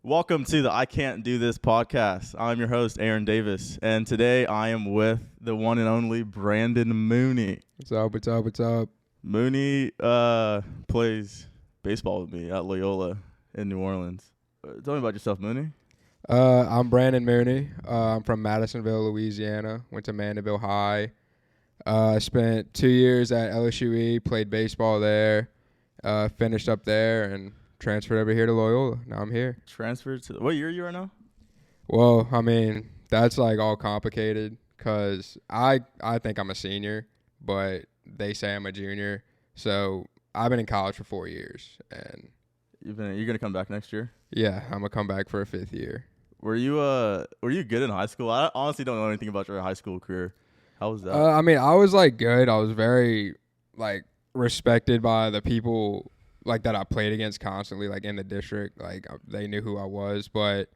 Welcome to the I Can't Do This podcast. I'm your host, Aaron Davis, and today I am with the one and only Brandon Mooney. What's up? Mooney plays baseball with me at Loyola in New Orleans. Tell me about yourself, Mooney. I'm Brandon Mooney. I'm from Madisonville, Louisiana. Went to Mandeville High. Spent 2 years at LSUE, played baseball there, finished up there, and transferred over here to Loyola. Now I'm here. Transferred to what year are you right now? Well, I mean, that's like all complicated because I think I'm a senior, but they say I'm a junior. So I've been in college for 4 years, and You're gonna come back next year? yeah, I'm gonna come back for a 5th year. Were you good in high school? I honestly don't know anything about your high school career. How was that? I mean, I was like good. I was very like respected by the people like that I played against constantly, like in the district. Like they knew who I was, but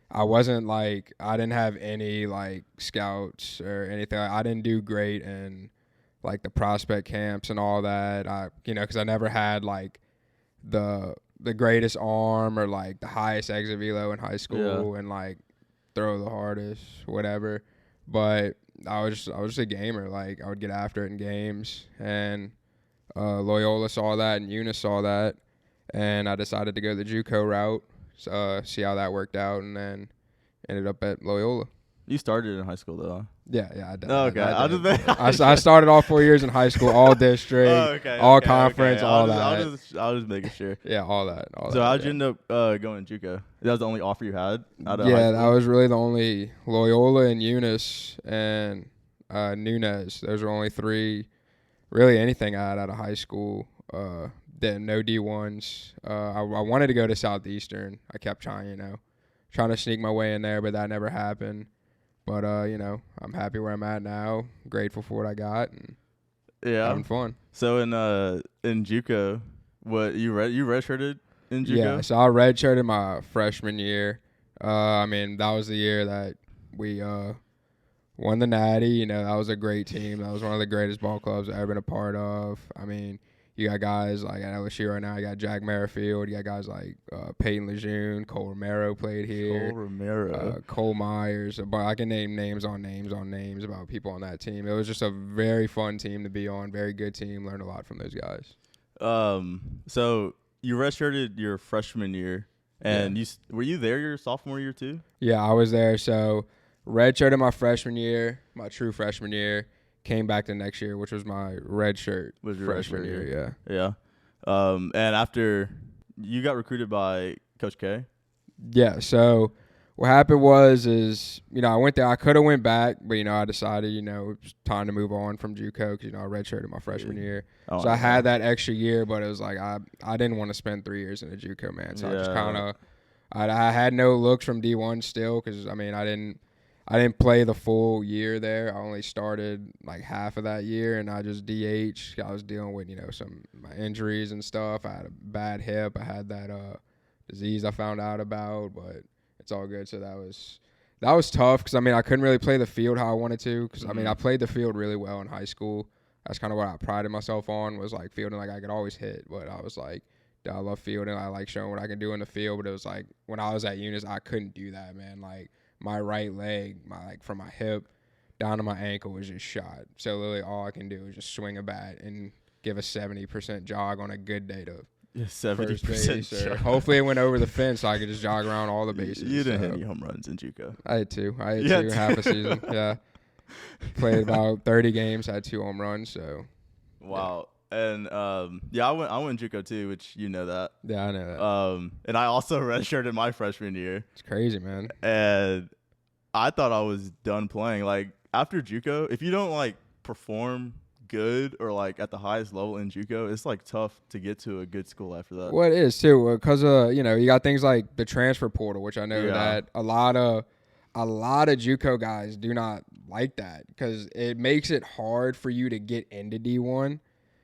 I wasn't like I didn't have any like scouts or anything. I didn't do great in like the prospect camps and all that. Because I never had like the greatest arm or like the highest exit velo in high school and like throw the hardest, whatever. But I was just a gamer. Like I would get after it in games, and Loyola saw that, and Eunice saw that, and I decided to go the JUCO route. See how that worked out, and then ended up at Loyola. You started in high school though. Yeah, I did. Oh, okay. I started all 4 years in high school, all district, all conference, all that. I was just making sure. Yeah, all that. So how'd you end up going JUCO? That was the only offer you had out of high Yeah, school? that was really the only Loyola and Eunice and Nunez. Those were only three, really anything I had out of high school. Then no D1s. I wanted to go to Southeastern. I kept trying to sneak my way in there, but that never happened. But, I'm happy where I'm at now. Grateful for what I got and having fun. So in JUCO, what you redshirted in JUCO? Yeah, so I redshirted my freshman year. That was the year that we won the Natty. That was a great team. That was one of the greatest ball clubs I've ever been a part of. I mean, you got guys like at LSU right now. You got Jack Merrifield. You got guys like Peyton Lejeune, Cole Romero played here. Cole Myers. But I can name names on names about people on that team. It was just a very fun team to be on. Very good team. Learned a lot from those guys. So you redshirted your freshman year, and were you there your sophomore year too? Yeah, I was there. So redshirted my freshman year, my true freshman year. Came back the next year, which was my redshirt freshman year. Yeah. And after you got recruited by Coach K? Yeah. So what happened was I went there. I could have went back, but, I decided, it was time to move on from JUCO because, I redshirted my freshman year. So I had that extra year, but it was like I didn't want to spend 3 years in a JUCO, man. So I just kind of I had no looks from D1 still because, I didn't play the full year there. I only started like half of that year, and I just DH. I was dealing with, some my injuries and stuff. I had a bad hip. I had that disease I found out about, but it's all good. So that was tough because, I couldn't really play the field how I wanted to because, I played the field really well in high school. That's kind of what I prided myself on was, like, fielding. Like, I could always hit, but I was like, I love fielding. I like showing what I can do in the field, but it was like when I was at Eunice, I couldn't do that, man. Like, my right leg, from my hip down to my ankle was just shot. So literally all I can do is just swing a bat and give a 70% jog on a good day to 70%. Or hopefully it went over the fence so I could just jog around all the bases. You didn't hit any home runs in JUCO. I had two. Half a season. Yeah. Played about 30 games, had 2 home runs. So. Wow. Yeah. And I went JUCO too, which you know that. Yeah, I know that. And I also redshirted my freshman year. It's crazy, man. And I thought I was done playing. Like after JUCO, if you don't like perform good or like at the highest level in JUCO, it's like tough to get to a good school after that. Well, it is too, because you got things like the transfer portal, which I know that a lot of JUCO guys do not like that because it makes it hard for you to get into D1.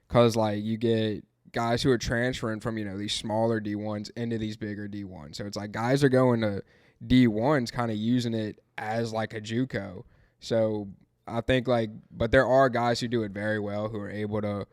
Because, like, you get guys who are transferring from, these smaller D1s into these bigger D1s. So it's like guys are going to D1s kind of using it as, like, a JUCO. So I think, like, but there are guys who do it very well who are able to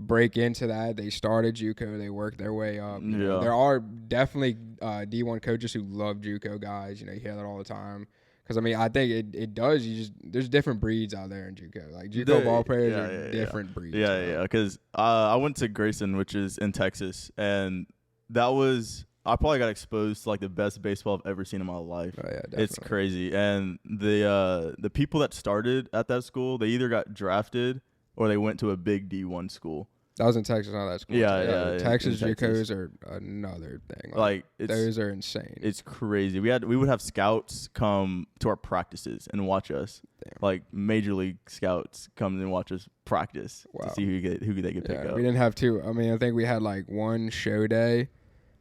break into that. They started JUCO. They worked their way up. You know, Yeah. there are definitely D1 coaches who love JUCO guys. You know, you hear that all the time. Because, I mean, I think it does. There's different breeds out there in JUCO. Like, JUCO ball players are different breeds. Yeah. Because I went to Grayson, which is in Texas, and that was – I probably got exposed to, like, the best baseball I've ever seen in my life. Oh, yeah, definitely. It's crazy. And the people that started at that school, they either got drafted or they went to a big D1 school. That was in Texas, not that school. Yeah. Texas JUCOs are another thing. Like those are insane. It's crazy. We would have scouts come to our practices and watch us. Damn. Like major league scouts come and watch us practice to see who they could pick up. We didn't have two. I mean, I think we had like one show day,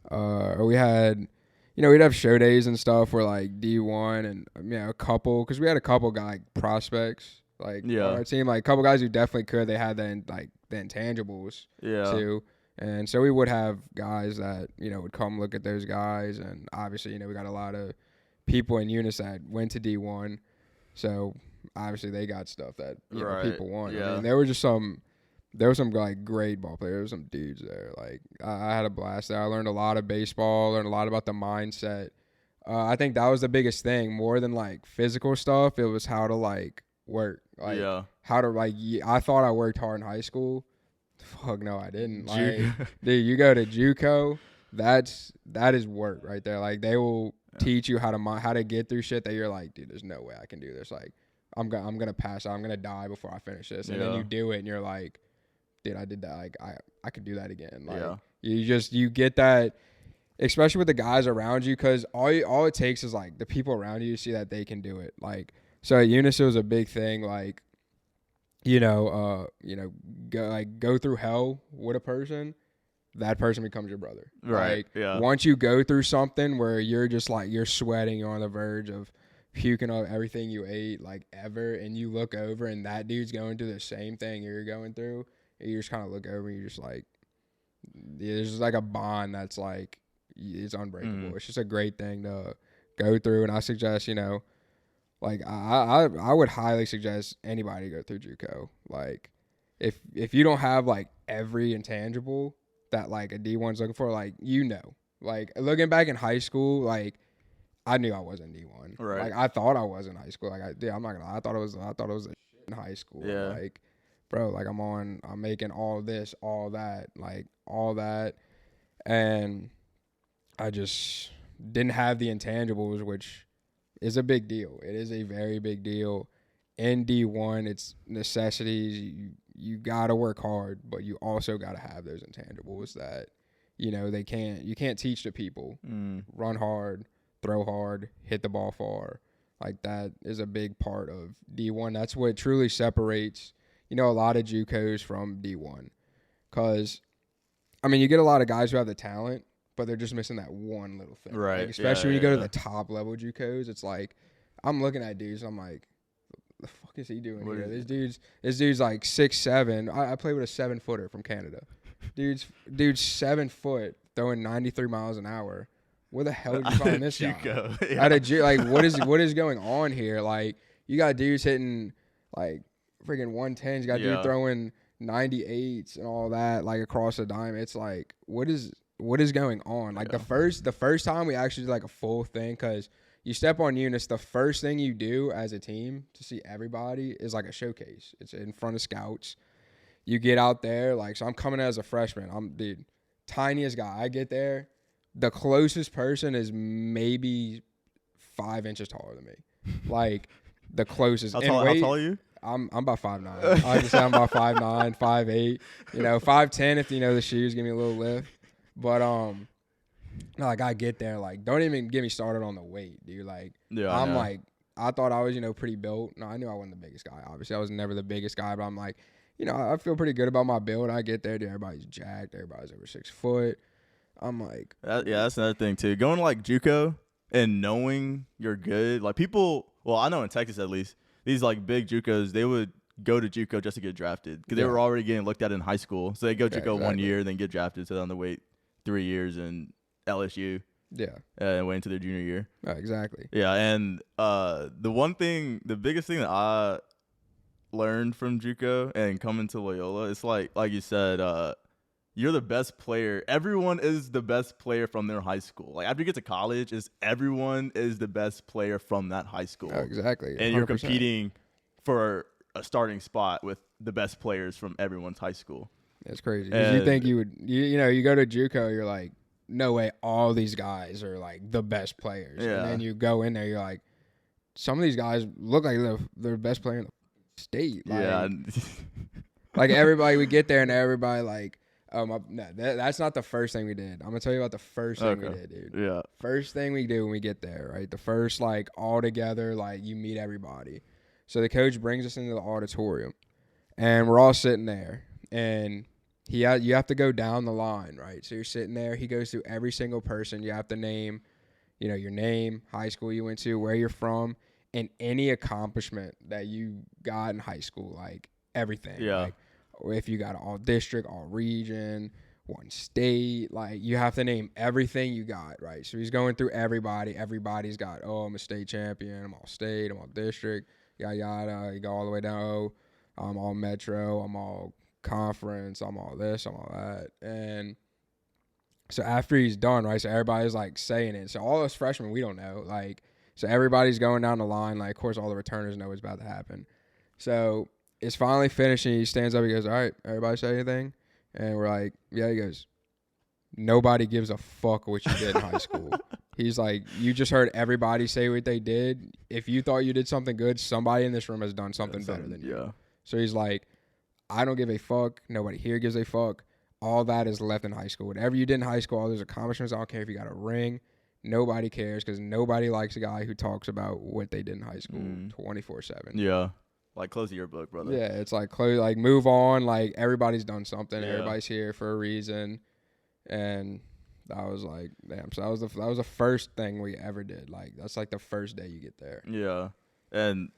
or we had, you know, we'd have show days and stuff where like D1 and a couple, because we had a couple guy prospects like on our team, like a couple guys who definitely could. They had the intangibles too. And so we would have guys that, you know, would come look at those guys. And obviously, you know, we got a lot of people in Eunice that went to D1. So obviously they got stuff that know, people want. Yeah. I mean, there were some like great ball players. There were some dudes there. Like I had a blast there. I learned a lot of baseball, learned a lot about the mindset. I think that was the biggest thing, more than like physical stuff. It was how to like work. Like how to like I thought I worked hard in high school. Fuck no, I didn't. Like, dude, you go to JUCO, that is work right there. Like they will teach you how to get through shit that you're like, dude, there's no way I can do this. Like I'm gonna pass out. I'm gonna die before I finish this. And then you do it and you're like, dude, I did that. Like I could do that again. Like you get that, especially with the guys around you, because all it takes is like the people around you see that they can do it. Like, so at Eunice it was a big thing. Like, go through hell with a person, that person becomes your brother. Right. Like, once you go through something where you're just like, you're sweating, you're on the verge of puking up everything you ate, like ever, and you look over and that dude's going through the same thing you're going through, and you just kind of look over and you're just like, there's just like a bond that's like, it's unbreakable. It's just a great thing to go through. And I suggest, you know, like I would highly suggest anybody go through JUCO. Like if you don't have like every intangible that like a D1's looking for, like, you know, like looking back in high school, like I knew I wasn't D1. Right. Like I thought I was in high school. Like I'm not gonna lie, I thought it was a shit in high school. Yeah. Like, bro, like I'm making all this, all that, like all that, and I just didn't have the intangibles, which is a big deal. It is a very big deal. In D1, it's necessities. You got to work hard, but you also got to have those intangibles that, you know, you can't teach to people. Run hard, throw hard, hit the ball far. Like, that is a big part of D1. That's what truly separates, you know, a lot of JUCOs from D1. Because, I mean, you get a lot of guys who have the talent, but they're just missing that one little thing. Right. Like, especially when you go to the top level JUCOs, it's like, I'm looking at dudes and I'm like, the fuck is he doing here? This dude's like 6'7". I play with a 7-footer from Canada. Dude's 7 foot, throwing 93 miles an hour. Where the hell did you find this guy? Like, what is going on here? Like, you got dudes hitting like freaking 110s. You got dudes throwing 98s and all that, like across the dime. It's like, what is going on? Like the first time we actually did like a full thing, because you step on Eunice, the first thing you do as a team to see everybody is like a showcase. It's in front of scouts. You get out there, like, so I'm coming as a freshman. I'm the tiniest guy. I get there. The closest person is maybe 5 inches taller than me. Like, the closest. How tall are you? I'm about 5'9". I just say I'm about 5'9", 5'8". You know, 5'10" if you know the shoes, give me a little lift. But like, I get there, like, don't even get me started on the weight, dude. Like, I'm like, I thought I was, you know, pretty built. No, I knew I wasn't the biggest guy. Obviously, I was never the biggest guy, but I'm like, you know, I feel pretty good about my build. I get there, dude, everybody's jacked. Everybody's over 6 foot. I'm like, that's another thing too. Going to like JUCO and knowing you're good, like people. Well, I know in Texas at least, these like big JUCOs, they would go to JUCO just to get drafted because they were already getting looked at in high school. So they go JUCO 1 year, then get drafted, so then they wait 3 years in LSU. And wait until their junior year. Exactly. Yeah, and the biggest thing that learned from JUCO and coming to Loyola, it's like you said, you're the best player. Everyone is the best player from their high school. Like after you get to college, everyone is the best player from that high school. Oh, exactly. 100%. And you're competing for a starting spot with the best players from everyone's high school. It's crazy. Because you think you would, you know, you go to JUCO, you're like, no way, all these guys are like the best players. Yeah. And then you go in there, you're like, some of these guys look like they're the best player in the state. Like, yeah. Like everybody, we get there and everybody like, no, that's not the first thing we did. I'm going to tell you about the first thing we did, dude. Yeah. First thing we do when we get there, right? The first, like, all together, like, you meet everybody. So the coach brings us into the auditorium, and we're all sitting there. And you have to go down the line, right? So you're sitting there. He goes through every single person. You have to name, you know, your name, high school you went to, where you're from, and any accomplishment that you got in high school, like, everything. Yeah. Like, if you got all district, all region, one state, like you have to name everything you got, right? So he's going through everybody. Everybody's got, oh, I'm a state champion, I'm all state, I'm all district, yada yada. You go all the way down, oh, I'm all metro, I'm all conference, I'm all this, I'm all that. And so after he's done, right, so everybody's like saying it. So all those freshmen, we don't know. Like, so everybody's going down the line. Like, of course, all the returners know what's about to happen. So it's finally finished, and he stands up. He goes, all right, everybody say anything? And we're like, yeah. He goes, nobody gives a fuck what you did in high school. He's like, you just heard everybody say what they did. If you thought you did something good, somebody in this room has done something better than you. Yeah. So he's like, I don't give a fuck. Nobody here gives a fuck. All that is left in high school. Whatever you did in high school, all those accomplishments, I don't care if you got a ring. Nobody cares because nobody likes a guy who talks about what they did in high school 24/7. Yeah. Like, close the yearbook, brother. Yeah, it's like, like, move on. Like, everybody's done something. Yeah. Everybody's here for a reason. And I was like, damn. So that was the first thing we ever did. Like, that's like the first day you get there. Yeah. And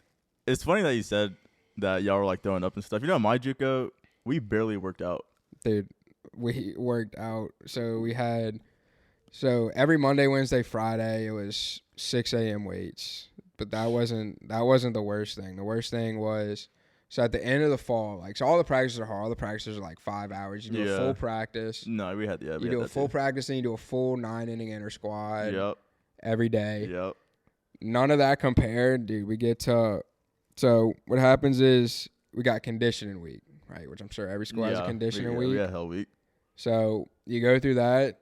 it's funny that you said that y'all were, like, throwing up and stuff. You know, at my JUCO, we barely worked out. Dude, we worked out. So every Monday, Wednesday, Friday, it was 6 a.m. weights. But that wasn't the worst thing. The worst thing was, so at the end of the fall, like, so all the practices are hard. All the practices are like 5 hours. You do a full practice. No, we had you do a full practice, and you do a full 9-inning inter squad. Yep. Every day. Yep. None of that compared, dude. We get to, so what happens is we got conditioning week, right? Which I'm sure every school has a conditioning week. We had hell week. So you go through that.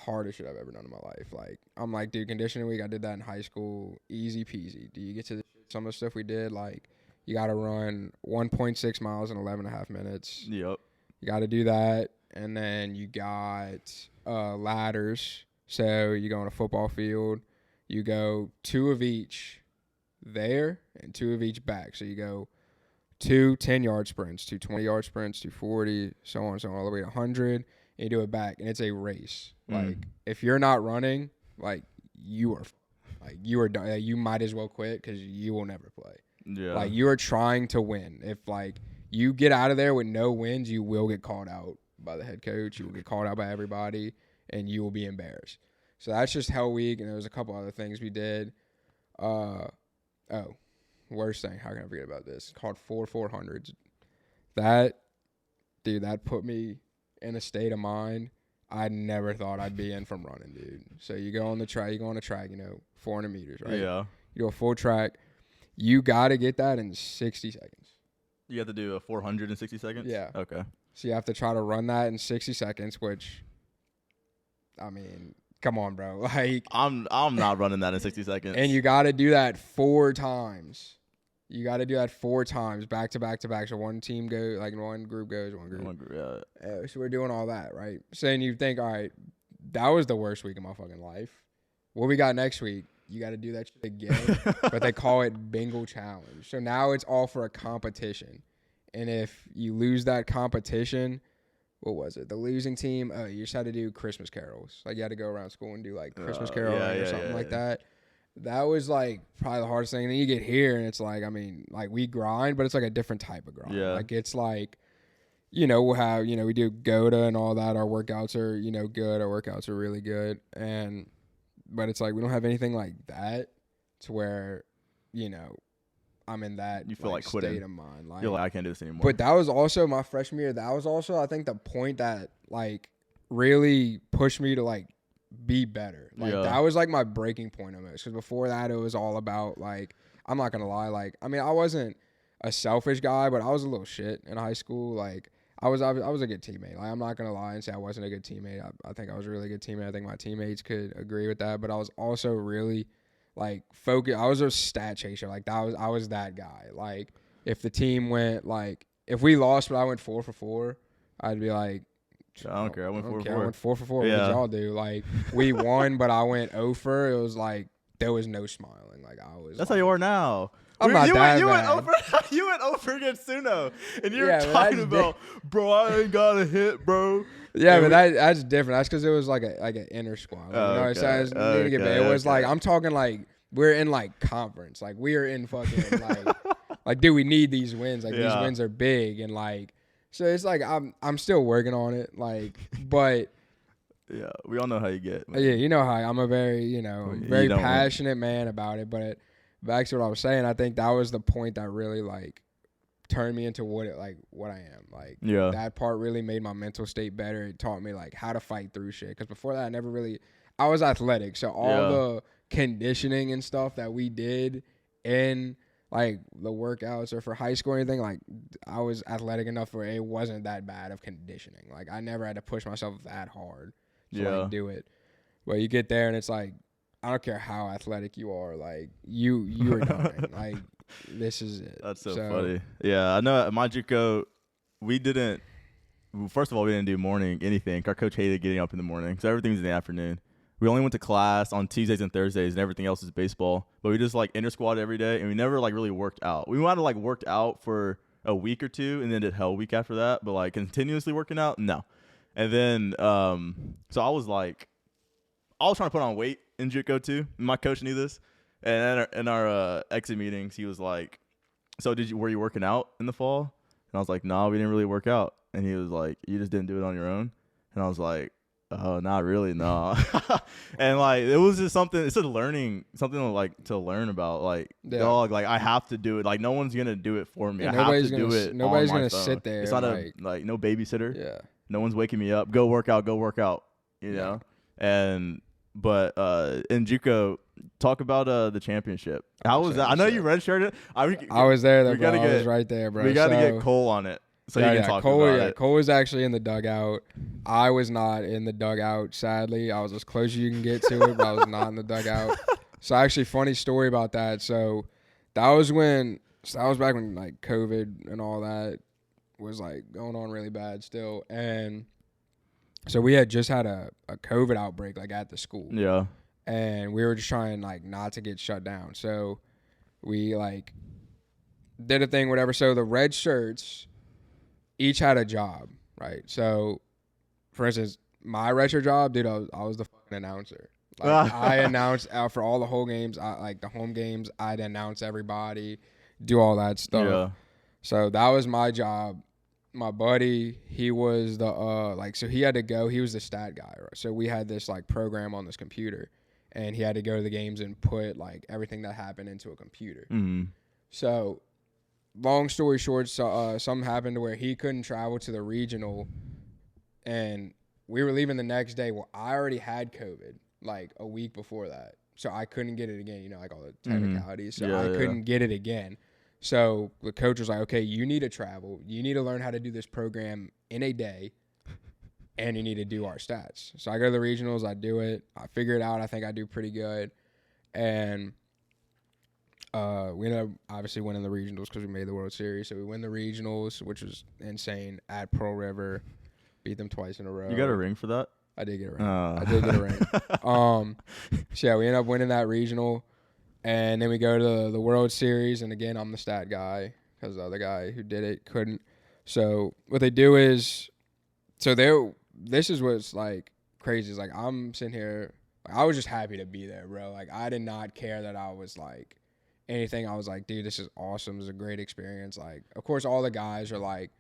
Hardest shit I've ever done in my life. Like, I'm like, dude, conditioning week, I did that in high school, easy peasy. Do you get to some of the stuff we did? Like, you got to run 1.6 miles in 11.5 minutes. Yep. You got to do that. And then you got ladders. So you go on a football field. You go 2 of each there and 2 of each back. So you go 2 10-yard sprints, 2 20-yard sprints, 2 40, so on, all the way to 100. And you do it back, and it's a race. Like, if you're not running, like, you are done. You might as well quit because you will never play. Yeah. Like, you are trying to win. If, like, you get out of there with no wins, you will get called out by the head coach. You will get called out by everybody, and you will be embarrassed. So that's just Hell Week, and there was a couple other things we did. Worst thing. How can I forget about this? It's called 400s. That put me in a state of mind I never thought I'd be in from running, dude. So you go on the track, 400 meters, right? Yeah. You do a full track. You got to get that in 60 seconds. You have to do a 400 in 60 seconds? Yeah. Okay. So you have to try to run that in 60 seconds, which, I mean, come on, bro. Like, I'm not running that in 60 seconds. And you got to do that 4 times. You got to do that 4 times, back to back to back. So one team goes, like, one group goes, one group. Yeah. So we're doing all that, right? So then you think, all right, that was the worst week of my fucking life. What we got next week? You got to do that shit again, but they call it Bingo Challenge. So now it's all for a competition. And if you lose that competition, what was it? The losing team, you just had to do Christmas carols. Like, you had to go around school and do, like, Christmas caroling or something like that. That was, like, probably the hardest thing. And then you get here, and it's like, I mean, like, we grind, but it's, like, a different type of grind. Yeah. Like, it's like, we'll have, we do GOTA and all that. Our workouts are, good. Our workouts are really good. But it's like we don't have anything like that to where, I'm in that you feel like quitting. state of mind. Like, you're like, I can't do this anymore. But that was also my freshman year. That was also, I think, the point that like really pushed me to like be better. Like that was like my breaking point of it. Because before that, it was all about like, I'm not gonna lie. Like, I mean, I wasn't a selfish guy, but I was a little shit in high school. Like, I was a good teammate. Like, I'm not gonna lie and say I wasn't a good teammate. I think I was a really good teammate. I think my teammates could agree with that. But I was also really like focused. I was a stat chaser. Like I was that guy. Like if the team went like if we lost, but I went 4 for 4, I'd be like, I don't care. I went 4 for 4. I went 4 for 4. Yeah. What did y'all do? Like we won, but I went 0 for. It was like there was no smiling. Like I was. That's like, how you are now. I'm not that bad. You went over against Suno, and you're talking about, bro, I ain't got a hit, bro. Yeah, but that's different. That's because it was like an inner squad. Like, you know what I'm saying? It was like I'm talking like we're in like conference. Like we are in fucking like dude, we need these wins. Like these wins are big, and like so it's like I'm still working on it. Like, but. Yeah, we all know how you get. Man. Yeah, you know how I'm a very, very passionate man about it. But back to what I was saying, I think that was the point that really like turned me into what I am. Like that part really made my mental state better. It taught me like how to fight through shit. Because before that, I was athletic, so all the conditioning and stuff that we did in like the workouts or for high school or anything, like I was athletic enough where it wasn't that bad of conditioning. Like I never had to push myself that hard. To like do it. But you get there and it's like, I don't care how athletic you are, like you are done. Like this is it. That's so funny. Yeah, I know at my JUCO, first of all, we didn't do morning anything. Our coach hated getting up in the morning because everything's in the afternoon. We only went to class on Tuesdays and Thursdays, and everything else is baseball. But we just like inter-squad every day, and we never like really worked out. We might have like worked out for a week or two, and then did hell week after that. But like continuously working out, no. And then, so I was trying to put on weight in JUCO too. My coach knew this. And in our exit meetings, he was like, so were you working out in the fall? And I was like, no, we didn't really work out. And he was like, you just didn't do it on your own? And I was like, oh, not really, no. And like, it was just something to learn about. Like, dog, like I have to do it. Like, no one's going to do it for me. I have to do it. Nobody's going to sit there. It's not like no babysitter. Yeah. No one's waking me up. Go work out. You know? But in JUCO, talk about the championship. How was that? I know you redshirted. I was there, though, bro. I was right there, bro. We got to get Cole on it so you can talk about it. Cole was actually in the dugout. I was not in the dugout, sadly. I was as close as you can get to it, but I was not in the dugout. So actually, funny story about that. So that was back when like COVID and all that was like going on really bad still. And so we had just had a COVID outbreak like at the school. Yeah. And we were just trying like not to get shut down. So we like did a thing, whatever. So the red shirts each had a job, right? So for instance, my red shirt job, dude, I was the fucking announcer. Like I announced out for all the whole games, like the home games, I'd announce everybody, do all that stuff. Yeah. So that was my job. My buddy, he was the so he had to go. He was the stat guy, right? So we had this like program on this computer, and he had to go to the games and put like everything that happened into a computer. Mm-hmm. So, long story short, something happened to where he couldn't travel to the regional, and we were leaving the next day. Well, I already had COVID like a week before that, so I couldn't get it again. You know, like all the technicalities. Mm-hmm. So I couldn't get it again. So the coach was like, okay, you need to travel. You need to learn how to do this program in a day, and you need to do our stats. So I go to the regionals. I do it. I figure it out. I think I do pretty good. And we ended up obviously winning the regionals because we made the World Series. So we win the regionals, which was insane, at Pearl River. Beat them twice in a row. You got a ring for that? I did get a ring. I did get a ring. So, yeah, we ended up winning that regional. And then we go to the World Series, and again, I'm the stat guy because the other guy who did it couldn't. So what they do is, this is what's like crazy. Is like I'm sitting here, like, I was just happy to be there, bro. Like I did not care that I was like anything. I was like, dude, this is awesome. This is a great experience. Like, of course, all the guys are like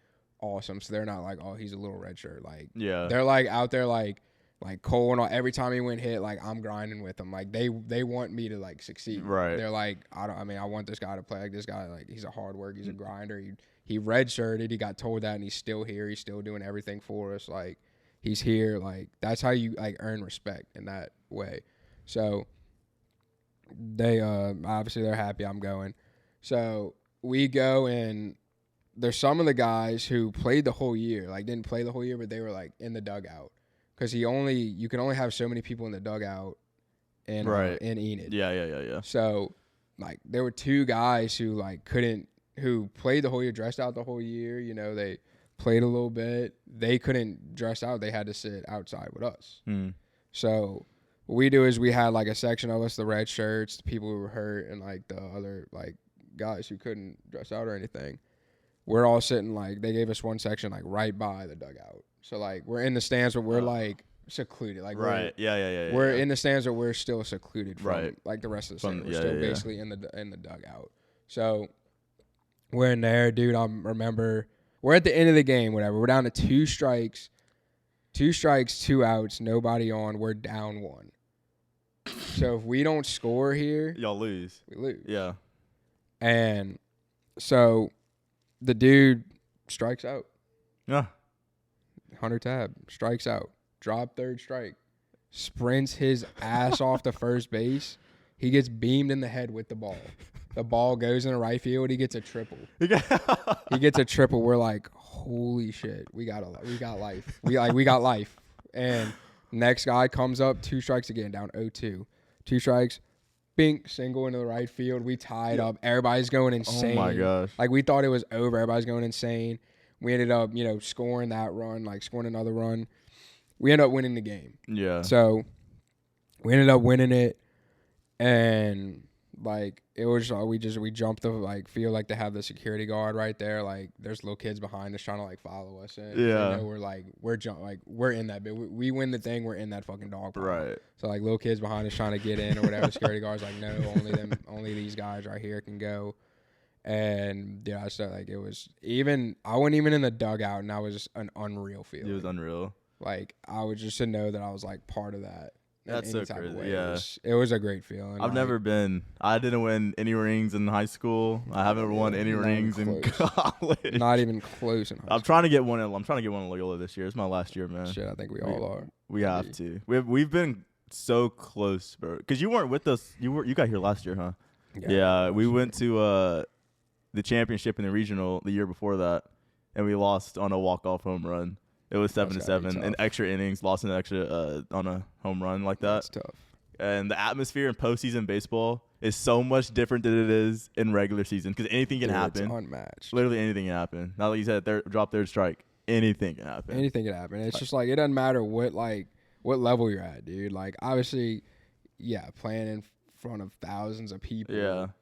awesome, so they're not like, oh, he's a little red shirt. Like, they're like out there like Like Cole and all, every time he went hit, like I'm grinding with him. Like they want me to like succeed. Right. They're like, I want this guy to play. Like this guy, like he's a hard worker, he's a grinder. He redshirted. He got told that, and he's still here. He's still doing everything for us. Like he's here. Like that's how you like earn respect in that way. So they obviously they're happy I'm going. So we go, and there's some of the guys who played the whole year, like didn't play the whole year, but they were like in the dugout. Because you can only have so many people in the dugout in Enid. Yeah. So, like, there were 2 guys who, like, who played the whole year, dressed out the whole year. You know, they played a little bit. They couldn't dress out. They had to sit outside with us. So, what we do is we had, like, a section of us, the red shirts, the people who were hurt, and, like, the other, like, guys who couldn't dress out or anything. We're all sitting, like, they gave us one section, like, right by the dugout. So, like, we're in the stands, but we're, like, secluded. Like, right. We're in the stands, but we're still secluded from, like, the rest of the stands. We're still basically in the dugout. So, we're in there, dude. I remember we're at the end of the game, whatever. We're down to 2 strikes. 2 strikes, 2 outs, nobody on. We're down 1. So, if we don't score here, y'all lose. We lose. Yeah. And so the dude strikes out. Yeah. Hunter Tab strikes out. Drop 3rd strike. Sprints his ass off to first base. He gets beamed in the head with the ball. The ball goes in the right field. He gets a triple. He gets a triple. We're like, holy shit, we got life. We got life. And next guy comes up, 2 strikes again, down 0-2. 2 strikes. Bink, single into the right field. We tied up. Everybody's going insane. Oh my gosh. Like we thought it was over. Everybody's going insane. We ended up, scoring that run, like scoring another run. We ended up winning the game. Yeah. So we ended up winning it, and like it was we jumped the like field, like to have the security guard right there. Like there's little kids behind us trying to like follow us in. Yeah. We're in that bit. We win the thing. We're in that fucking dog pile. Right. So like little kids behind us trying to get in or whatever. Security guard's like, no, only these guys right here can go. And yeah, I started like it was even. I wasn't even in the dugout, and that was an unreal feeling. It was unreal. Like I was just to know that I was like part of that. That's so crazy. Yeah, it was a great feeling. I've never been. I didn't win any rings in high school. I haven't won any rings in college. Not even close in high school. I'm trying to get one. I'm trying to get one in Loyola this year. It's my last year, man. Shit, I think we all are. We have to. We've been so close, bro. Because you weren't with us. You got here last year, huh? Yeah. We went to the championship in the regional the year before that, and we lost on a walk-off home run. It was 7-7 in extra innings, lost an extra on a home run like that. That's tough. And the atmosphere in postseason baseball is so much different than it is in regular season because anything can happen. It's unmatched. Literally anything can happen. Not like you said, drop 3rd strike. Anything can happen. Anything can happen. It's just like it doesn't matter what level you're at, dude. Like obviously, yeah, playing in front of thousands of people,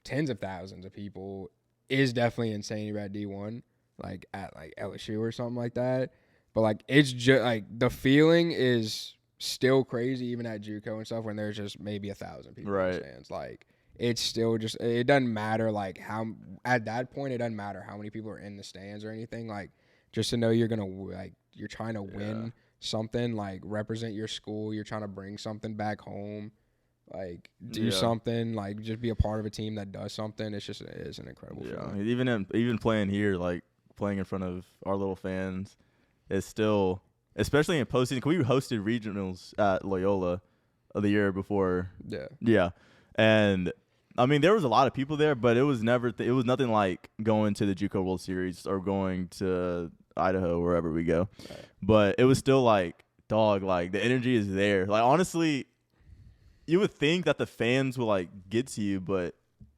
tens of thousands of people is definitely insane. You're at D1, like at like LSU or something like that. But, like, it's just, like, the feeling is still crazy even at JUCO and stuff when there's just maybe 1,000 people in the stands. Like, it's still just – it doesn't matter, like, how – at that point, it doesn't matter how many people are in the stands or anything. Like, just to know you're going to – like, you're trying to win something, like, represent your school. You're trying to bring something back home. Like, do something. Like, just be a part of a team that does something. It's just – it's an incredible feeling. Even playing here, like, playing in front of our little fans – is still, especially in postseason. We hosted regionals at Loyola the year before. Yeah. And I mean, there was a lot of people there, but it was it was nothing like going to the JUCO World Series or going to Idaho, wherever we go. Right. But it was still like, dog, like the energy is there. Like, honestly, you would think that the fans will like get to you, but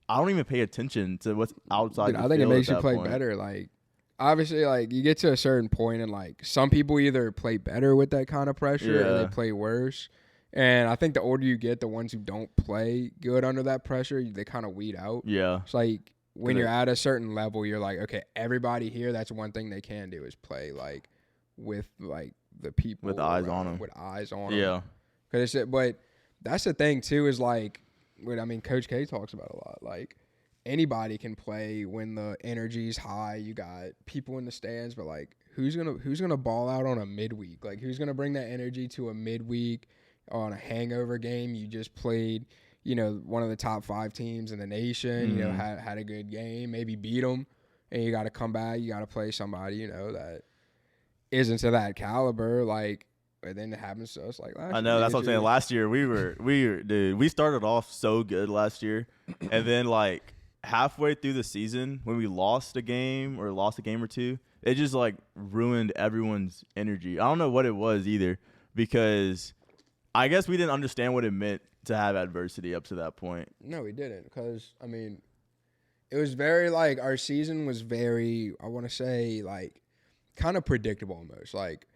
I don't even pay attention to what's outside. Dude, I think it makes you play better. Like, obviously, like, you get to a certain point and, like, some people either play better with that kind of pressure or they play worse. And I think the older you get, the ones who don't play good under that pressure, they kind of weed out. Yeah. It's like when you're at a certain level, you're like, okay, everybody here, that's one thing they can do is play, like, with, like, the people. With eyes on them. With eyes on them. Yeah. But that's the thing, too, is, like, Coach K talks about a lot. Like, anybody can play when the energy's high. You got people in the stands, but like who's gonna ball out on a midweek? Like, who's gonna bring that energy to a midweek on a hangover game? You just played, one of the top 5 teams in the nation. Had a good game, maybe beat them, and you got to come back. You got to play somebody, that isn't to that caliber. Like, and then it happens to us like last year. I know, that's what I'm saying. Last year we started off so good last year, and then like halfway through the season when we lost a game or two, it just like ruined everyone's energy. I don't know what it was either, because I guess we didn't understand what it meant to have adversity up to that point. No, we didn't, because I mean, it was very like our season was very, I want to say, like kind of predictable almost. Like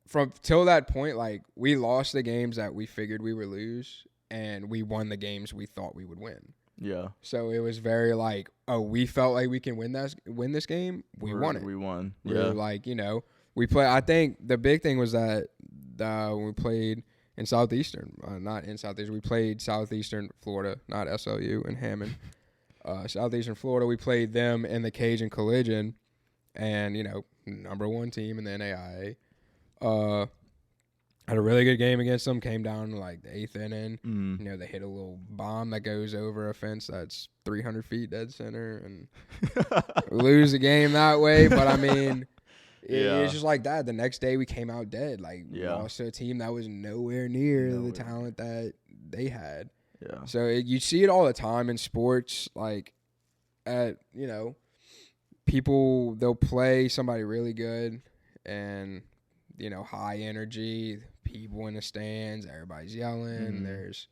from till that point, like we lost the games that we figured we would lose, and we won the games we thought we would win. Yeah. So it was very like, oh, we felt like we can win this game. We won it. We won. We were like, we play. I think the big thing was that when we played in Southeastern, not in Southeastern, we played Southeastern Florida, not SLU in Hammond. Southeastern Florida, we played them in the Cajun Collision, and number 1 team in the NAIA. Had a really good game against them. Came down to like the 8th inning. They hit a little bomb that goes over a fence that's 300 feet dead center, and lose the game that way. But I mean, it's just like that. The next day we came out dead. Like we lost to a team that was nowhere near the talent that they had. Yeah. So you see it all the time in sports. Like people, they'll play somebody really good and high energy, people in the stands, everybody's yelling. There's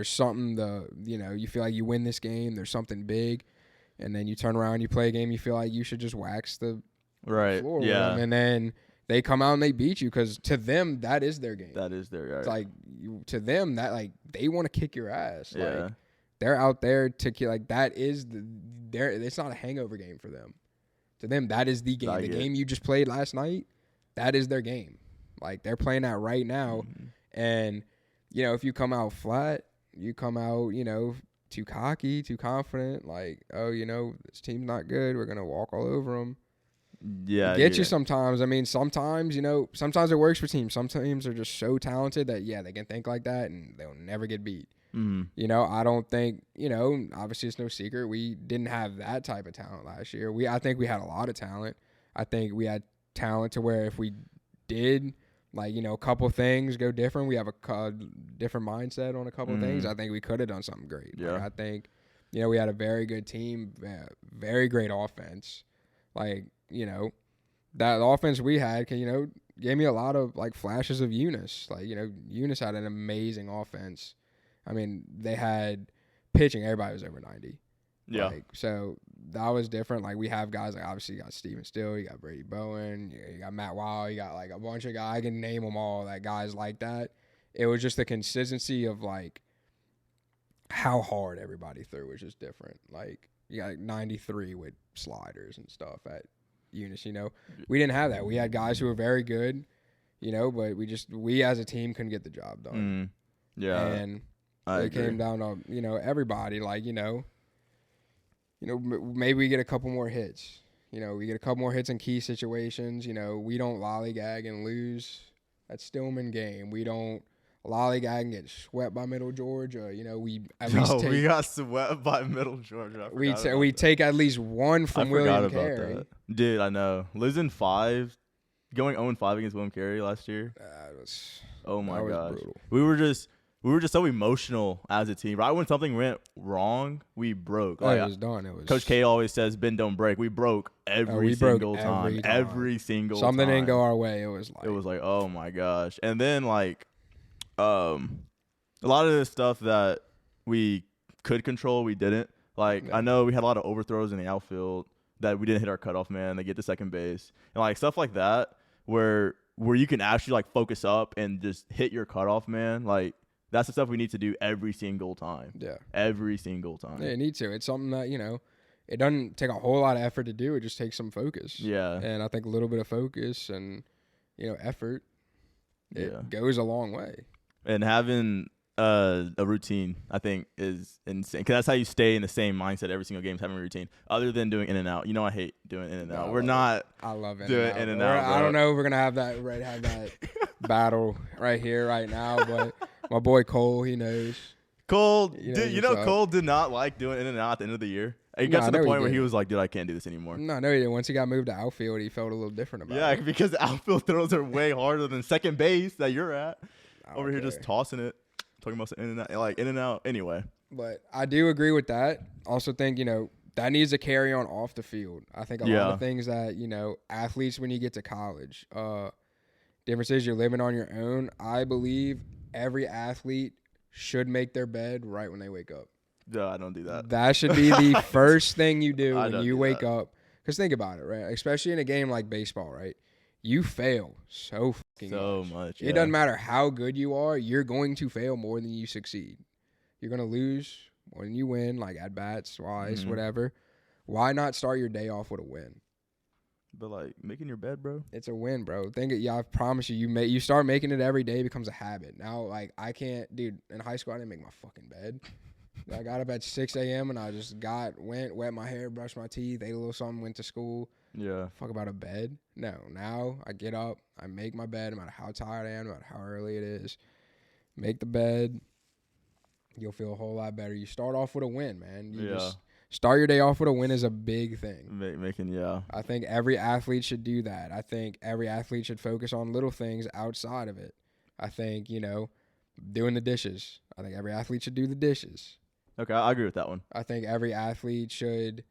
something you feel like you win this game, there's something big, and then you turn around, you play a game, you feel like you should just wax the floor with them, and then they come out and they beat you, because to them that is their game. That is their game. It's like to them that like they want to kick your ass. Yeah. Like they're out there to like that is it's not a hangover game for them. To them that is the game. The game you just played last night. That is their game. Like, they're playing that right now. And, if you come out flat, you come out, too cocky, too confident, like, oh, this team's not good, we're going to walk all over them. Yeah. You sometimes. I mean, sometimes, sometimes it works for teams. Some teams are just so talented that, they can think like that and they'll never get beat. I don't think, obviously it's no secret. We didn't have that type of talent last year. I think we had a lot of talent. I think we had talent to where if we did a couple things go different, we have a different mindset on a couple things, I think we could have done something great. Like, I think we had a very good team, very great offense. Like, that offense we had gave me a lot of like flashes of Eunice. Like, Eunice had an amazing offense. I mean, they had pitching, everybody was over 90. Yeah. Like, so that was different. Like, we have guys like, obviously you got Steven Still, you got Brady Bowen, you got Matt Wild, you got like a bunch of guys. I can name them all, that guys like that. It was just the consistency of like how hard everybody threw was just different. Like, you got like 93 with sliders and stuff at Eunice, We didn't have that. We had guys who were very good, but we as a team couldn't get the job done. Yeah. And it came down to, everybody, like, maybe we get a couple more hits. We get a couple more hits in key situations. We don't lollygag and lose that Stillman game. We don't lollygag and get swept by Middle Georgia. We got swept by Middle Georgia. We take at least one from William Carey. Dude, I know. Losing 5, going 0-5 against William Carey last year. Oh my gosh. Brutal. We were just so emotional as a team. Right when something went wrong, we broke. It was done. Coach K always says, "Bend, don't break." We broke every single time. Every single something time. didn't go our way. It was like, oh my gosh. And then like, a lot of the stuff that we could control, we didn't. Like, I know we had a lot of overthrows in the outfield that we didn't hit our cutoff man. They get to second base and like stuff like that, where you can actually like focus up and just hit your cutoff man. Like, that's the stuff we need to do every single time. Yeah. Every single time. Yeah, you need to. It's something that, it doesn't take a whole lot of effort to do. It just takes some focus. Yeah. And I think a little bit of focus and, effort, it goes a long way. And having a routine, I think, is insane. Because that's how you stay in the same mindset every single game, is having a routine. Other than doing in and out. You know, I hate doing in and out. We're not. I love it. Doing in and out. I don't know if we're gonna have that battle right here, right now. But my boy Cole, he knows. Cole, Cole did not like doing in and out at the end of the year. It got to the point where he was like, dude, I can't do this anymore. No, he didn't. Once he got moved to outfield, he felt a little different about it. Yeah, because the outfield throws are way harder than second base that you're at. Over here just tossing it, talking about in and out, like in and out. Anyway. But I do agree with that. Also think, that needs to carry on off the field. I think a lot of things that, athletes when you get to college, difference is you're living on your own. I believe every athlete should make their bed right when they wake up. No, I don't do that. That should be the first thing you do when you wake up. Because think about it, right? Especially in a game like baseball, right? You fail so much. Yeah. It doesn't matter how good you are. You're going to fail more than you succeed. You're going to lose more than you win, like at bats, wise, whatever. Why not start your day off with a win? But like making your bed, bro. It's a win, bro. I promise you, you start making it every day, it becomes a habit. Now, like I can't, dude. In high school, I didn't make my fucking bed. I got up at 6 a.m. and I just wet my hair, brushed my teeth, ate a little something, went to school. Yeah. Fuck about a bed. No. Now I get up, I make my bed, no matter how tired I am, no matter how early it is. Make the bed. You'll feel a whole lot better. You start off with a win, man. Just start your day off with a win is a big thing. I think every athlete should do that. I think every athlete should focus on little things outside of it. I think, doing the dishes. I think every athlete should do the dishes. Okay, I agree with that one. I think every athlete should,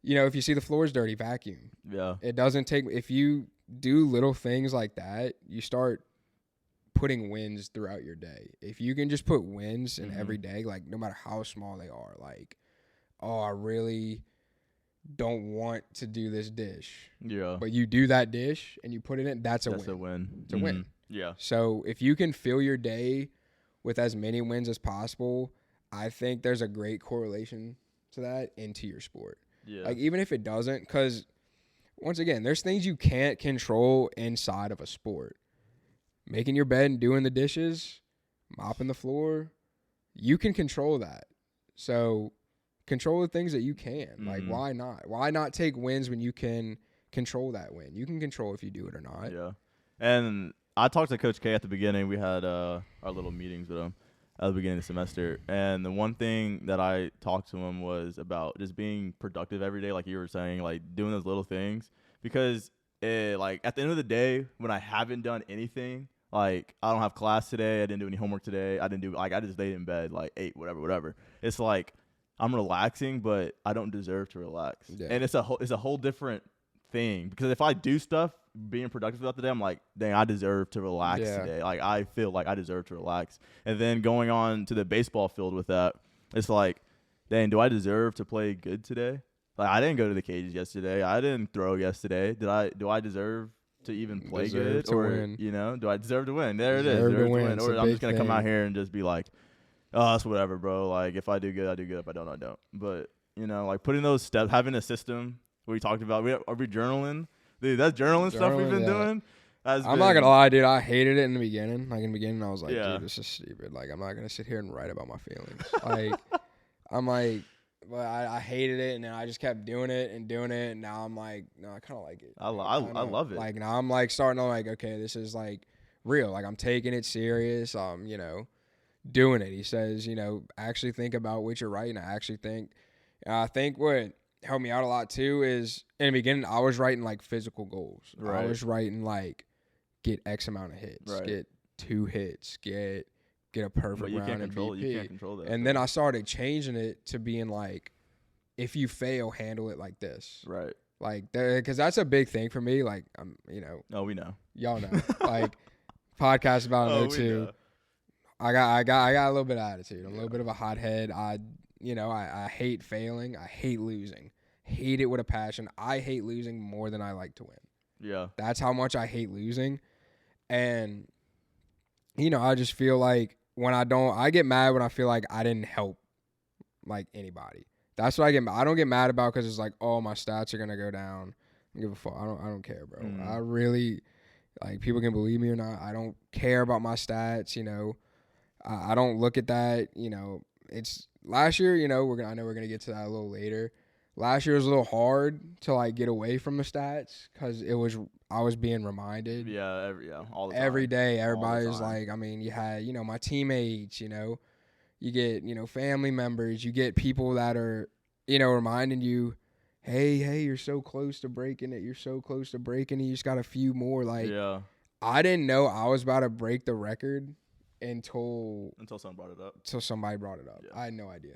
if you see the floor's dirty, vacuum. Yeah. It doesn't take, if you do little things like that, you start putting wins throughout your day. If you can just put wins in every day, like no matter how small they are, like, oh, I really don't want to do this dish. Yeah. But you do that dish and you put it in, that's a win. That's a win. It's a win. Yeah. So if you can fill your day with as many wins as possible, I think there's a great correlation to that into your sport. Yeah. Like even if it doesn't, because once again, there's things you can't control inside of a sport. Making your bed and doing the dishes, mopping the floor, you can control that. So control the things that you can. Like why not? Why not take wins when you can control that win? You can control if you do it or not. Yeah. And I talked to Coach K at the beginning. We had our little meetings with him at the beginning of the semester. And the one thing that I talked to him was about just being productive every day, like you were saying, like doing those little things. Because like at the end of the day, when I haven't done anything, like I don't have class today, I didn't do any homework today, I just laid in bed, like ate, whatever. It's like I'm relaxing, but I don't deserve to relax. Yeah. And it's a whole different thing, because if I do stuff being productive throughout the day, I'm like, dang, I deserve to relax today. Like I feel like I deserve to relax. And then going on to the baseball field with that, it's like, dang, do I deserve to play good today? Like I didn't go to the cages yesterday. I didn't throw yesterday. Do I deserve to even play good, or win. Do I deserve to win? There it is. Deserve to win. Or I'm just gonna come out here and just be like, oh, that's whatever, bro. Like if I do good, I do good. If I don't, I don't. But like putting those steps, having a system. We talked about. Are we journaling? Dude, that journaling stuff we've been doing. I'm not gonna lie, dude. I hated it in the beginning. Like in the beginning, I was like, dude, this is stupid. Like I'm not gonna sit here and write about my feelings. Like I'm like. But I hated it, and then I just kept doing it, and now I'm like, no, I kind of like it. I love it. Like now I'm like starting to like, okay, this is like real. Like I'm taking it serious. Doing it. He says, actually think about what you're writing. I think what helped me out a lot too is in the beginning I was writing like physical goals. Right. I was writing like get X amount of hits, get 2 hits, get a perfect round in BP. You can't control that. And then I started changing it to being like, if you fail, handle it like this. Right. Like, because that's a big thing for me. Like, Oh, we know. Y'all know. Like, podcast about it too. I got a little bit of attitude. I'm a little bit of a hothead. I hate failing. I hate losing. Hate it with a passion. I hate losing more than I like to win. Yeah. That's how much I hate losing. And, I just feel like I get mad when I feel like I didn't help like anybody. That's what I don't get mad about, because it's like, oh, my stats are gonna go down. I don't give a fuck. I don't care, bro. I really, like, people can believe me or not, I don't care about my stats. I don't look at that. It's last year. I know we're gonna get to that a little later. Last year was a little hard to like get away from the stats because I was being reminded. Yeah, all the time. Every day, everybody's like, I mean, you had my teammates. You get family members. You get people that are reminding you, hey, you're so close to breaking it. You're so close to breaking it. You just got a few more. Like, I didn't know I was about to break the record until someone brought it up. Until somebody brought it up. Yeah. I had no idea.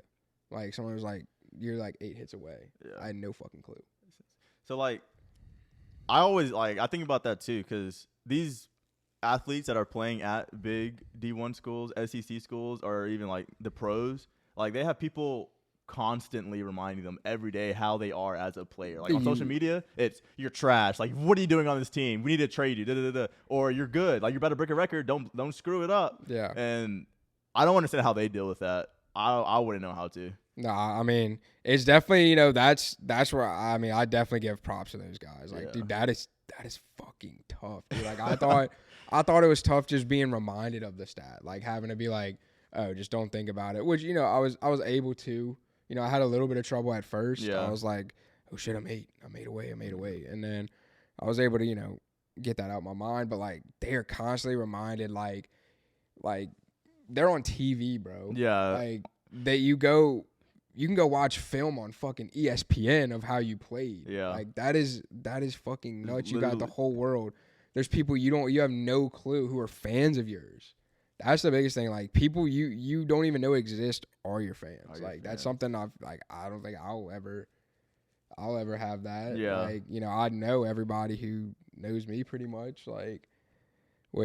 Like, someone was like, you're like 8 hits away. Yeah. I had no fucking clue. So, like, I always, I think about that, too, because these athletes that are playing at big D1 schools, SEC schools, or even, like, the pros, like, they have people constantly reminding them every day how they are as a player. Like, on social media, it's, you're trash. Like, what are you doing on this team? We need to trade you. Da-da-da-da. Or you're good. Like, you're about to break a record. Don't screw it up. Yeah. And I don't understand how they deal with that. I wouldn't know how to. No, I mean, it's definitely, that's where, I mean, I definitely give props to those guys. Like, dude, that is fucking tough, dude. Like, I thought it was tough just being reminded of the stat, like having to be like, oh, just don't think about it, which, I was able to, I had a little bit of trouble at first. Yeah. I was like, oh shit, I'm 8 away. And then I was able to, get that out of my mind, but like, they're constantly reminded, like they're on TV, bro. Yeah. Like, you can go watch film on fucking ESPN of how you played. Yeah. Like, that is fucking nuts. You got the whole world. There's people you have no clue who are fans of yours. That's the biggest thing. Like, people you don't even know exist are your fans. That's something I don't think I'll ever have that. Yeah. Like, I know everybody who knows me pretty much. Like,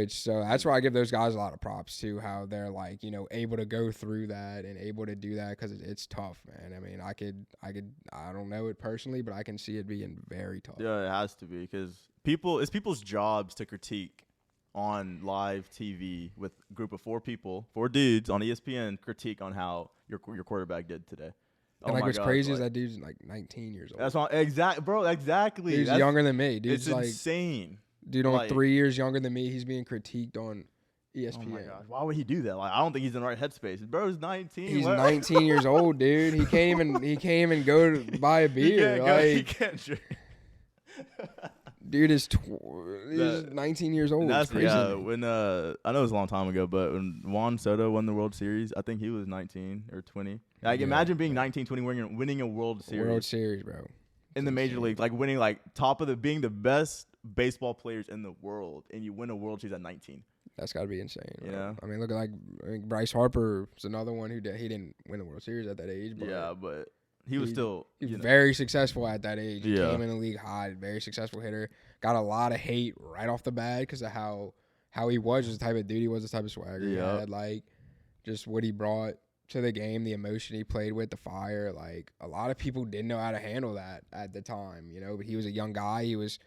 so that's why I give those guys a lot of props to, how they're like, able to go through that and able to do that, because it's tough, man. I mean, I don't know it personally, but I can see it being very tough. Yeah, it has to be, because it's people's jobs to critique on live TV with a group of 4 dudes on ESPN, critique on how your quarterback did today. And like, what's crazy is that dude's like 19 years old. That's not exactly. He's younger than me. Dude's it's like insane. Dude, on 3 years younger than me, he's being critiqued on ESPN. Oh my gosh, why would he do that? Like, I don't think he's in the right headspace. Bro's 19. He's 19 years old, dude. He can't even go to buy a beer. He can't drink. Dude is 19 years old. That's crazy. Yeah. When I know it was a long time ago, but when Juan Soto won the World Series, I think he was 19 or 20. Like, imagine being 19, 20, winning a World Series. World Series, bro. In the major league, like winning, like being the best baseball players in the world, and you win a World Series at 19. That's got to be insane. You know? I mean, look at Bryce Harper is another one who he didn't win the World Series at that age. But but he was still very successful at that age. He came in the league high, very successful hitter. Got a lot of hate right off the bat because of how he was, just the type of dude he was, the type of swagger he had, like just what he brought to the game, the emotion he played with, the fire. Like, a lot of people didn't know how to handle that at the time, but he was a young guy. He was,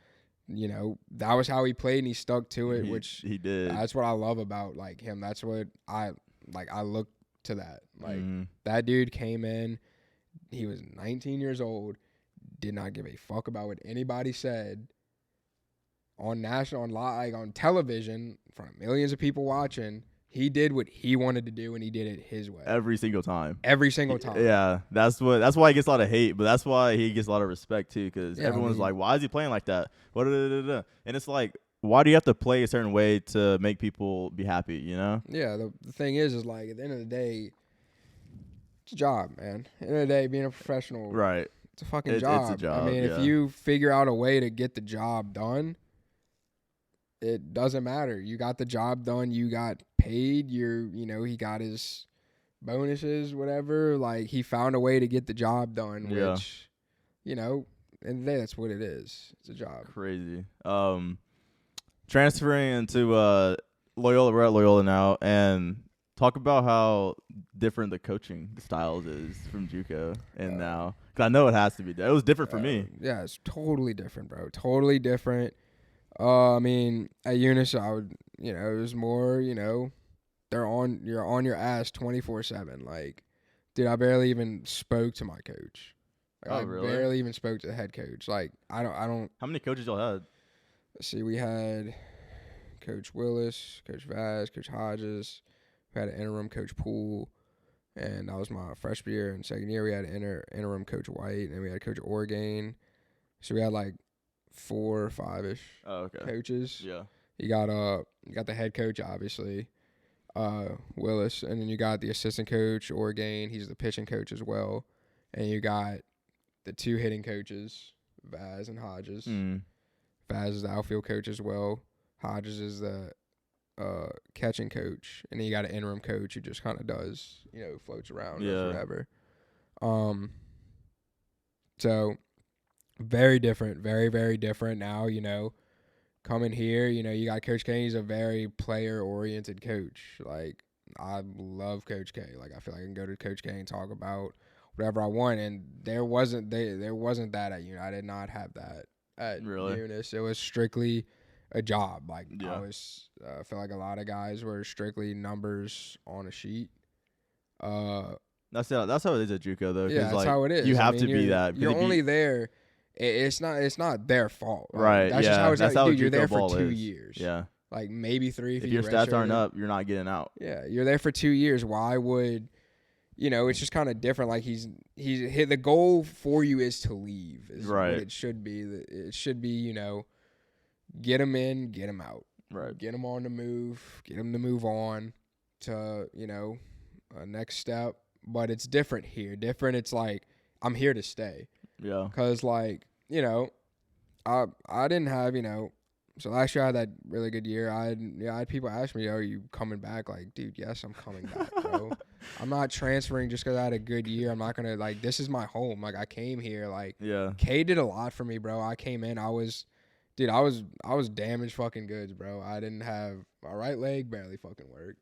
that was how he played, and he stuck to it, which he did. That's what I love about like him. That's what I look to that. Like, that dude came in, he was 19 years old, did not give a fuck about what anybody said on television in front of millions of people watching. He did what he wanted to do, and he did it his way. Every single time. Yeah, that's why he gets a lot of hate, but that's why he gets a lot of respect too, because everyone's like, why is he playing like that? And it's like, why do you have to play a certain way to make people be happy, Yeah, the thing is like, at the end of the day, it's a job, man. At the end of the day, being a professional, right? It's a fucking job. It's a job. I mean, if you figure out a way to get the job done, it doesn't matter. You got the job done. You got paid. He got his bonuses, whatever. Like, he found a way to get the job done, which, in the end of the day, that's what it is. It's a job. Crazy. Transferring into Loyola, we're at Loyola now, and talk about how different the coaching styles is from JUCO and now. Because I know it has to be. It was different for me. Yeah, it's totally different, bro. Totally different. I mean, at Eunice, I would, it was more, you're on your ass 24/7. Like, dude, I barely even spoke to my coach. Like, really? I barely even spoke to the head coach. Like, I don't. How many coaches y'all had? Let's see, we had Coach Willis, Coach Vaz, Coach Hodges. We had an interim coach Poole, and that was my freshman year. And second year we had interim coach White, and we had Coach Orgain. So we had like 4 or 5-ish coaches. Yeah. You got the head coach obviously, Willis, and then you got the assistant coach Orgain. He's the pitching coach as well, and you got the 2 hitting coaches, Vaz and Hodges. Vaz is the outfield coach as well. Hodges is the catching coach, and then you got an interim coach who just kind of does, floats around or whatever. So very different, very, very different now, coming here, you got Coach K. He's a very player-oriented coach. Like, I love Coach K. Like, I feel like I can go to Coach K and talk about whatever I want, and there wasn't that at Unis. I did not have that at Unis. It was strictly a job. Like, I feel like a lot of guys were strictly numbers on a sheet. That's how it is at JUCO though. Yeah, that's how it is. You have to be that. You're only there. It's not their fault. Right. That's just how it's. Dude, you're there for 2 is. years. Yeah. Like maybe 3 if your stats aren't up, you're not getting out. Yeah, you're there for 2 years. Why would, it's just kind of different. Like he's hit the goal for you is to leave. Is right. What it should be. It should be, get them in, get them out. Right. Get them on the move. Get them to move on to a next step. But it's different here. It's like I'm here to stay. Yeah. Because I didn't have So last year I had that really good year. I had people ask me, "Are you coming back?" Like, dude, yes, I'm coming back, bro. I'm not transferring just because I had a good year. I'm not gonna this is my home. Like I came here. Like K did a lot for me, bro. I came in. I was damaged fucking goods, bro. I didn't have my right leg barely fucking worked.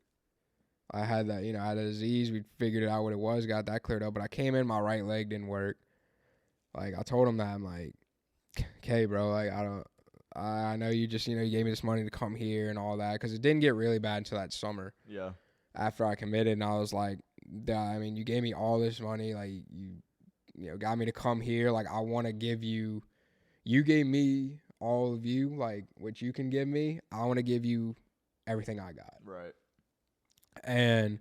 I had that, I had a disease. We figured it out what it was, got that cleared up. But I came in, my right leg didn't work. Like I told him that I'm like, okay, bro. Like I know you just you gave me this money to come here and all that because it didn't get really bad until that summer. Yeah. After I committed, and I was like, I mean, you gave me all this money, like you got me to come here. Like I want to give you. You gave me all of you, like what you can give me. I want to give you everything I got. Right. And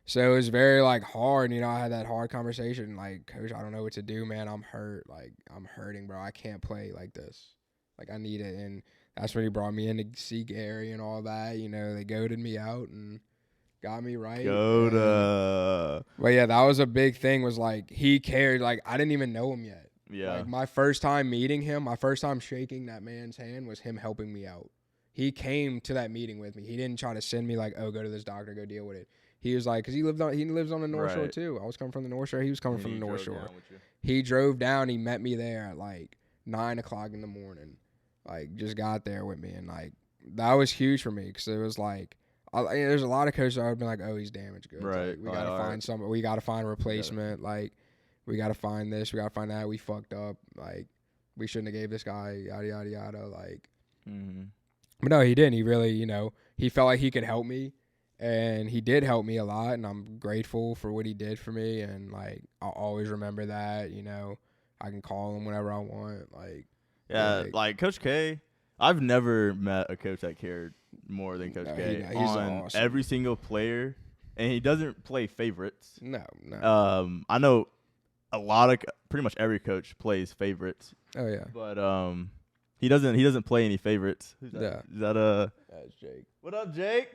so it was very hard, I had that hard conversation, like, Coach, I don't know what to do, man. I'm hurt. Like, I'm hurting, bro. I can't play like this. Like, I need it. And that's when he brought me in to see Gary and all that. They goaded me out and got me right. But yeah, that was a big thing was he cared. Like, I didn't even know him yet. Yeah. Like, my first time meeting him, my first time shaking that man's hand was him helping me out. He came to that meeting with me. He didn't try to send me go to this doctor, go deal with it. He was like, because he lives on the North Shore too. I was coming from the North Shore. He was coming from the North Shore. He drove down. He met me there at 9:00 in the morning. Just got there with me, and that was huge for me because it was there's a lot of coaches that would have been like, oh, he's damaged goods. Right. We gotta find something. We gotta find a replacement. We gotta find this. We gotta find that. We fucked up. We shouldn't have gave this guy yada yada yada. Mm-hmm. But no, he didn't. He really, he felt like he could help me, and he did help me a lot, and I'm grateful for what he did for me, and, I'll always remember that, I can call him whenever I want, Coach K, I've never met a coach that cared more than Coach K he's on awesome. Every single player, and he doesn't play favorites. No. I know pretty much every coach plays favorites. Oh, yeah. But, He doesn't play any favorites. Who's that? Yeah. Is that That's Jake. What up, Jake?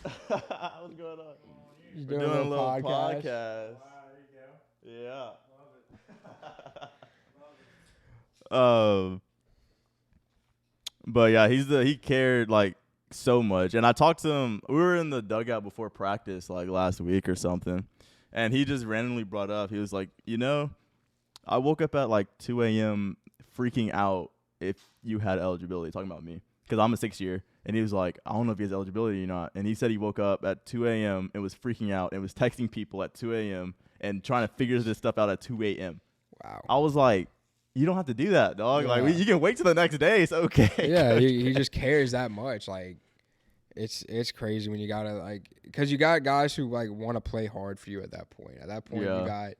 What's going on? He's We're doing a little podcast. Wow, there you go. Yeah. But yeah, he cared so much, and I talked to him. We were in the dugout before practice last week or something, and he just randomly brought up. He was like, I woke up at 2 a.m. freaking out if you had eligibility, talking about me, because I'm a 6th year. And he was like, I don't know if he has eligibility or not. And he said he woke up at 2 a.m. and was freaking out and was texting people at 2 a.m. and trying to figure this stuff out at 2 a.m. Wow. I was like, you don't have to do that, dog. Yeah. You can wait till the next day. It's okay. Yeah, he just cares that much. It's crazy when you got to, because you got guys who, want to play hard for you at that point. At that point, you got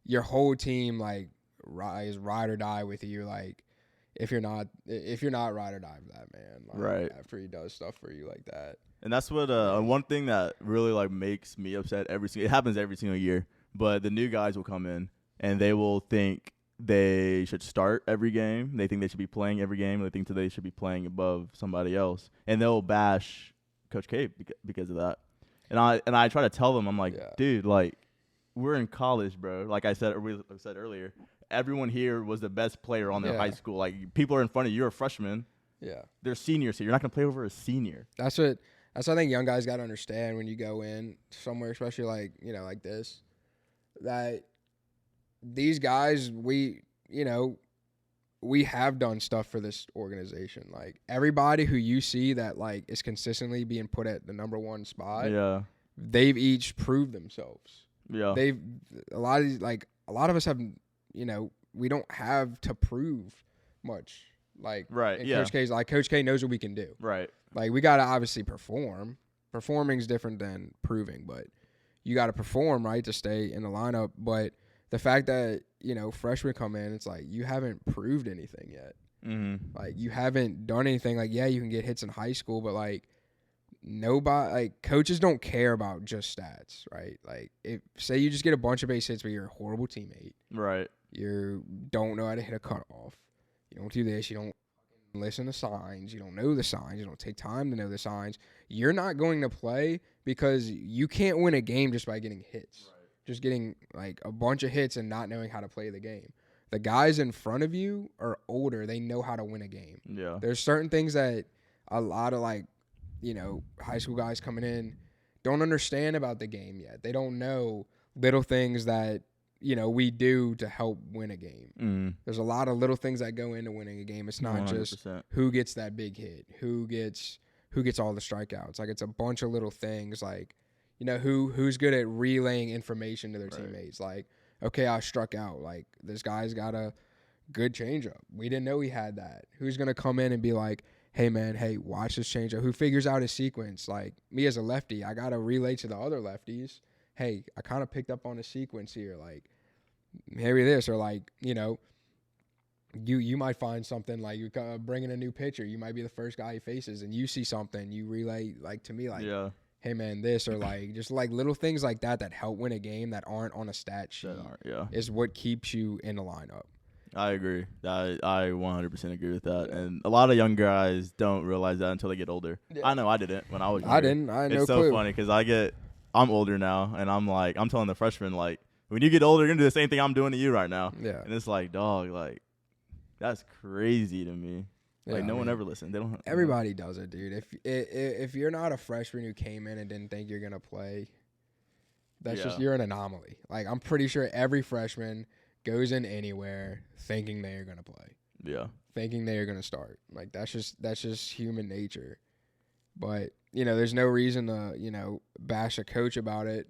your whole team, is ride or die with you, if you're not ride or die for that man, right? After he does stuff for you like that, And that's what one thing that really like makes me upset it happens every single year. But the new guys will come in and they will think they should start every game. They think they should be playing every game. They think they should be playing above somebody else, and they'll bash Coach K because of that. And I try to tell them, I'm like, dude, like we're in college, bro. Like I said earlier, everyone here was the best player on their high school. Like people are in front of you. You're a freshman. Yeah, they're seniors here. You're not gonna play over a senior. That's what I think young guys gotta understand when you go in somewhere, especially like like this, that these guys, we have done stuff for this organization. Like everybody who you see that like is consistently being put at the number one spot, they've each proved themselves. Yeah, a lot of us have, we don't have to prove much. Like Coach K's like Coach K knows what we can do. Right. Like we gotta obviously perform. Performing is different than proving, but you gotta perform to stay in the lineup. But the fact that, freshmen come in, it's like you haven't proved anything yet. Mm-hmm. Like you haven't done anything. Like, yeah, you can get hits in high school, but like nobody, like coaches don't care about just stats, right? Like if say you just get a bunch of base hits, but you're a horrible teammate. Right. You don't know how to hit a cutoff. You don't do this. You don't listen to signs. You don't know the signs. You don't take time to know the signs. You're not going to play because you can't win a game just by getting hits. Right. Just getting like a bunch of hits and not knowing how to play the game. The guys in front of you are older. They know how to win a game. Yeah. There's certain things that a lot of high school guys coming in don't understand about the game yet. They don't know little things that, we do to help win a game. Mm. There's a lot of little things that go into winning a game. It's not 100%. Just who gets that big hit, who gets all the strikeouts. Like it's a bunch of little things like, who's good at relaying information to their teammates. Like, okay, I struck out. Like this guy's got a good changeup. We didn't know he had that. Who's going to come in and be like, hey man, watch this changeup. Who figures out his sequence? Like me as a lefty, I got to relay to the other lefties. Hey, I kind of picked up on a sequence here. Like, maybe this, or like, you might find something like you bring in a new pitcher. You might be the first guy he faces, and you see something. You relay like to me, like, hey man, this, or like just like little things like that help win a game that aren't on a stat sheet. Is what keeps you in the lineup. I agree. I 100% agree with that. Yeah. And a lot of young guys don't realize that until they get older. Yeah. I know I didn't when I was younger. I didn't. I had no clue. It's so funny because I'm older now, and I'm telling the freshmen, like, when you get older, you're going to do the same thing I'm doing to you right now. Yeah. And it's like, dog, like, that's crazy to me. Yeah, like, no one ever listened. They don't. Everybody does it, dude. If you're not a freshman who came in and didn't think you're going to play, that's just, you're an anomaly. Like, I'm pretty sure every freshman goes in anywhere thinking they are going to play. Yeah. Thinking they are going to start. Like, that's just human nature. But, there's no reason to, bash a coach about it.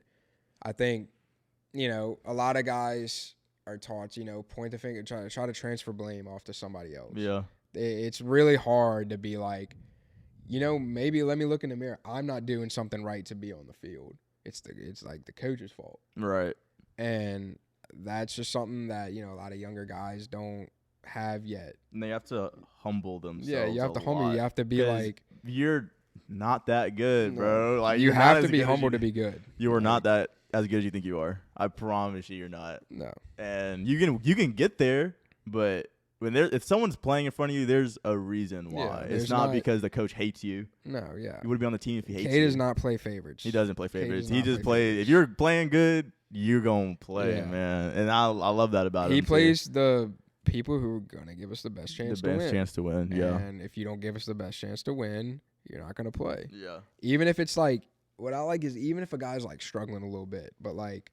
I think, a lot of guys are taught, point the finger, try to transfer blame off to somebody else. Yeah. It's really hard to be like, maybe let me look in the mirror. I'm not doing something right to be on the field. It's like the coach's fault. Right. And that's just something that, a lot of younger guys don't have yet. And they have to humble themselves. Yeah, you have to humble. You have to be like, you're not that good, bro. Like you have to be humble to be good. You are not that as good as you think you are. I promise you're not. No. And you can get there, but if someone's playing in front of you, there's a reason why. Yeah, it's not because the coach hates you. No, yeah. You would be on the team if he hates you. K does not play favorites. He doesn't play favorites. He just plays. If you're playing good, you're going to play, man. And I love that about him. He plays the people who are going to give us the best chance to win. The best chance to win, yeah. And if you don't give us the best chance to win, you're not going to play. Yeah. Even if it's like, what I like is even if a guy's like struggling a little bit, but like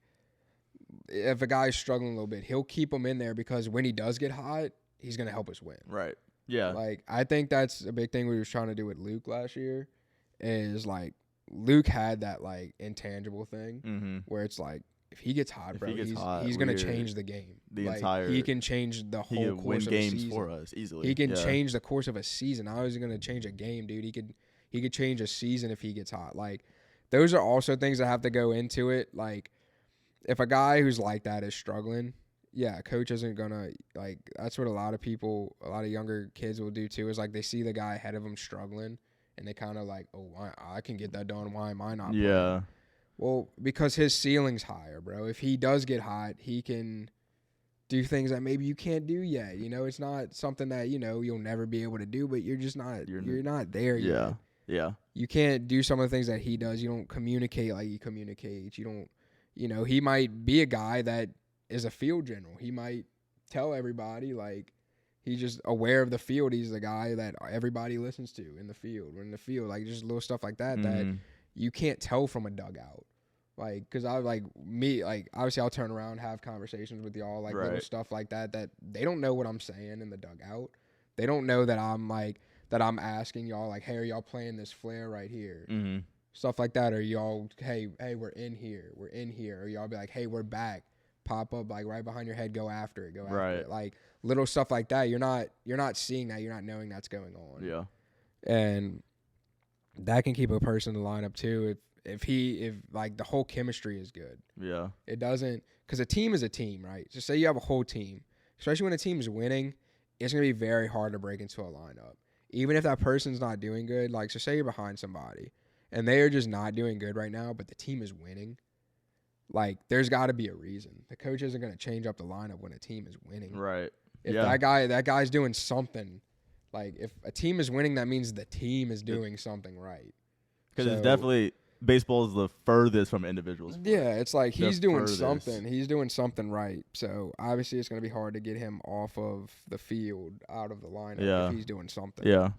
if a guy's struggling a little bit, he'll keep him in there because when he does get hot, he's going to help us win. Right. Yeah. Like I think that's a big thing we were trying to do with Luke last year is like Luke had that like intangible thing where it's like if he gets hot, bro, he's going to change the game. He can change the whole course of a season. He can win games for us easily. He can change the course of a season. I was going to change a game, dude. He could change a season if he gets hot. Like those are also things that have to go into it. Like if a guy who's like that is struggling, yeah, coach isn't going to like that's what a lot of younger kids will do too is like they see the guy ahead of them struggling and they kind of like, oh, I can get that done. Why am I not? Yeah. Playing? Well, because his ceiling's higher, bro. If he does get hot, he can do things that maybe you can't do yet. You know, it's not something that, you know, you'll never be able to do, but you're just not, you're not there yet. Yeah. You can't do some of the things that he does. You don't communicate like he communicates. You don't, you know, he might be a guy that is a field general. He might tell everybody, like, he's just aware of the field. He's the guy that everybody listens to in the field. We're in the field, like, just little stuff like that that you can't tell from a dugout. Like, because I, like, me, like, obviously I'll turn around, have conversations with y'all, like, little stuff like that they don't know what I'm saying in the dugout. They don't know that I'm, like, that I'm asking y'all, like, hey, are y'all playing this flare right here? Stuff like that. Or y'all, hey, we're in here. Or y'all be like, hey, we're back. Pop up, like, right behind your head, go after it. Like, little stuff like that. You're not seeing that. You're not knowing that's going on. Yeah. And that can keep a person in the lineup, too, if like the whole chemistry is good. Yeah. It doesn't, because a team is a team, right? So say you have a whole team, especially when a team is winning, it's going to be very hard to break into a lineup. Even if that person's not doing good, like, so say you're behind somebody and they are just not doing good right now, but the team is winning, like, there's got to be a reason. The coach isn't going to change up the lineup when a team is winning. Right. If that guy's doing something, like, if a team is winning, that means the team is doing something right. Because it's definitely, baseball is the furthest from individuals. Yeah, it's like he's doing something. He's doing something right. So obviously it's going to be hard to get him off of the field, out of the lineup if he's doing something. Yeah.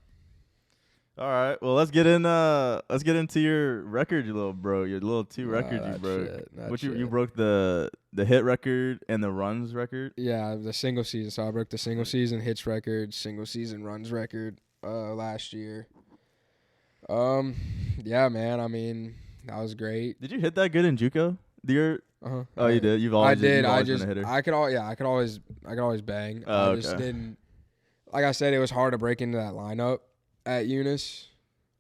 All right. Well, let's get into your record, you little bro. Your little two records you broke. You broke the hit record and the runs record? Yeah, the single season. So I broke the single season hits record, single season runs record last year. Yeah, man. I mean, that was great. Did you hit that good in JUCO? Oh, you did. You've always been a hitter. I could always bang. I just didn't. Like I said, it was hard to break into that lineup at Eunice,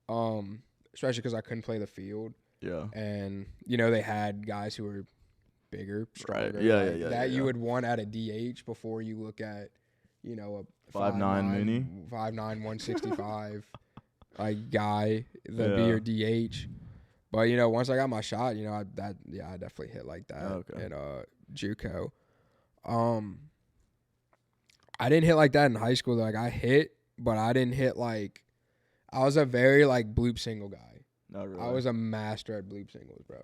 especially because I couldn't play the field. Yeah. And they had guys who were bigger, stronger. Right. Yeah. That you would want at a DH before you look at, a 5'9" Mooney, 5'9", 165. Like, guy, the B or DH. But, once I got my shot, I definitely hit like that in JUCO. I didn't hit like that in high school. Like, I hit, but I didn't hit like – I was a very, like, bloop single guy. Not really. I was a master at bloop singles, bro.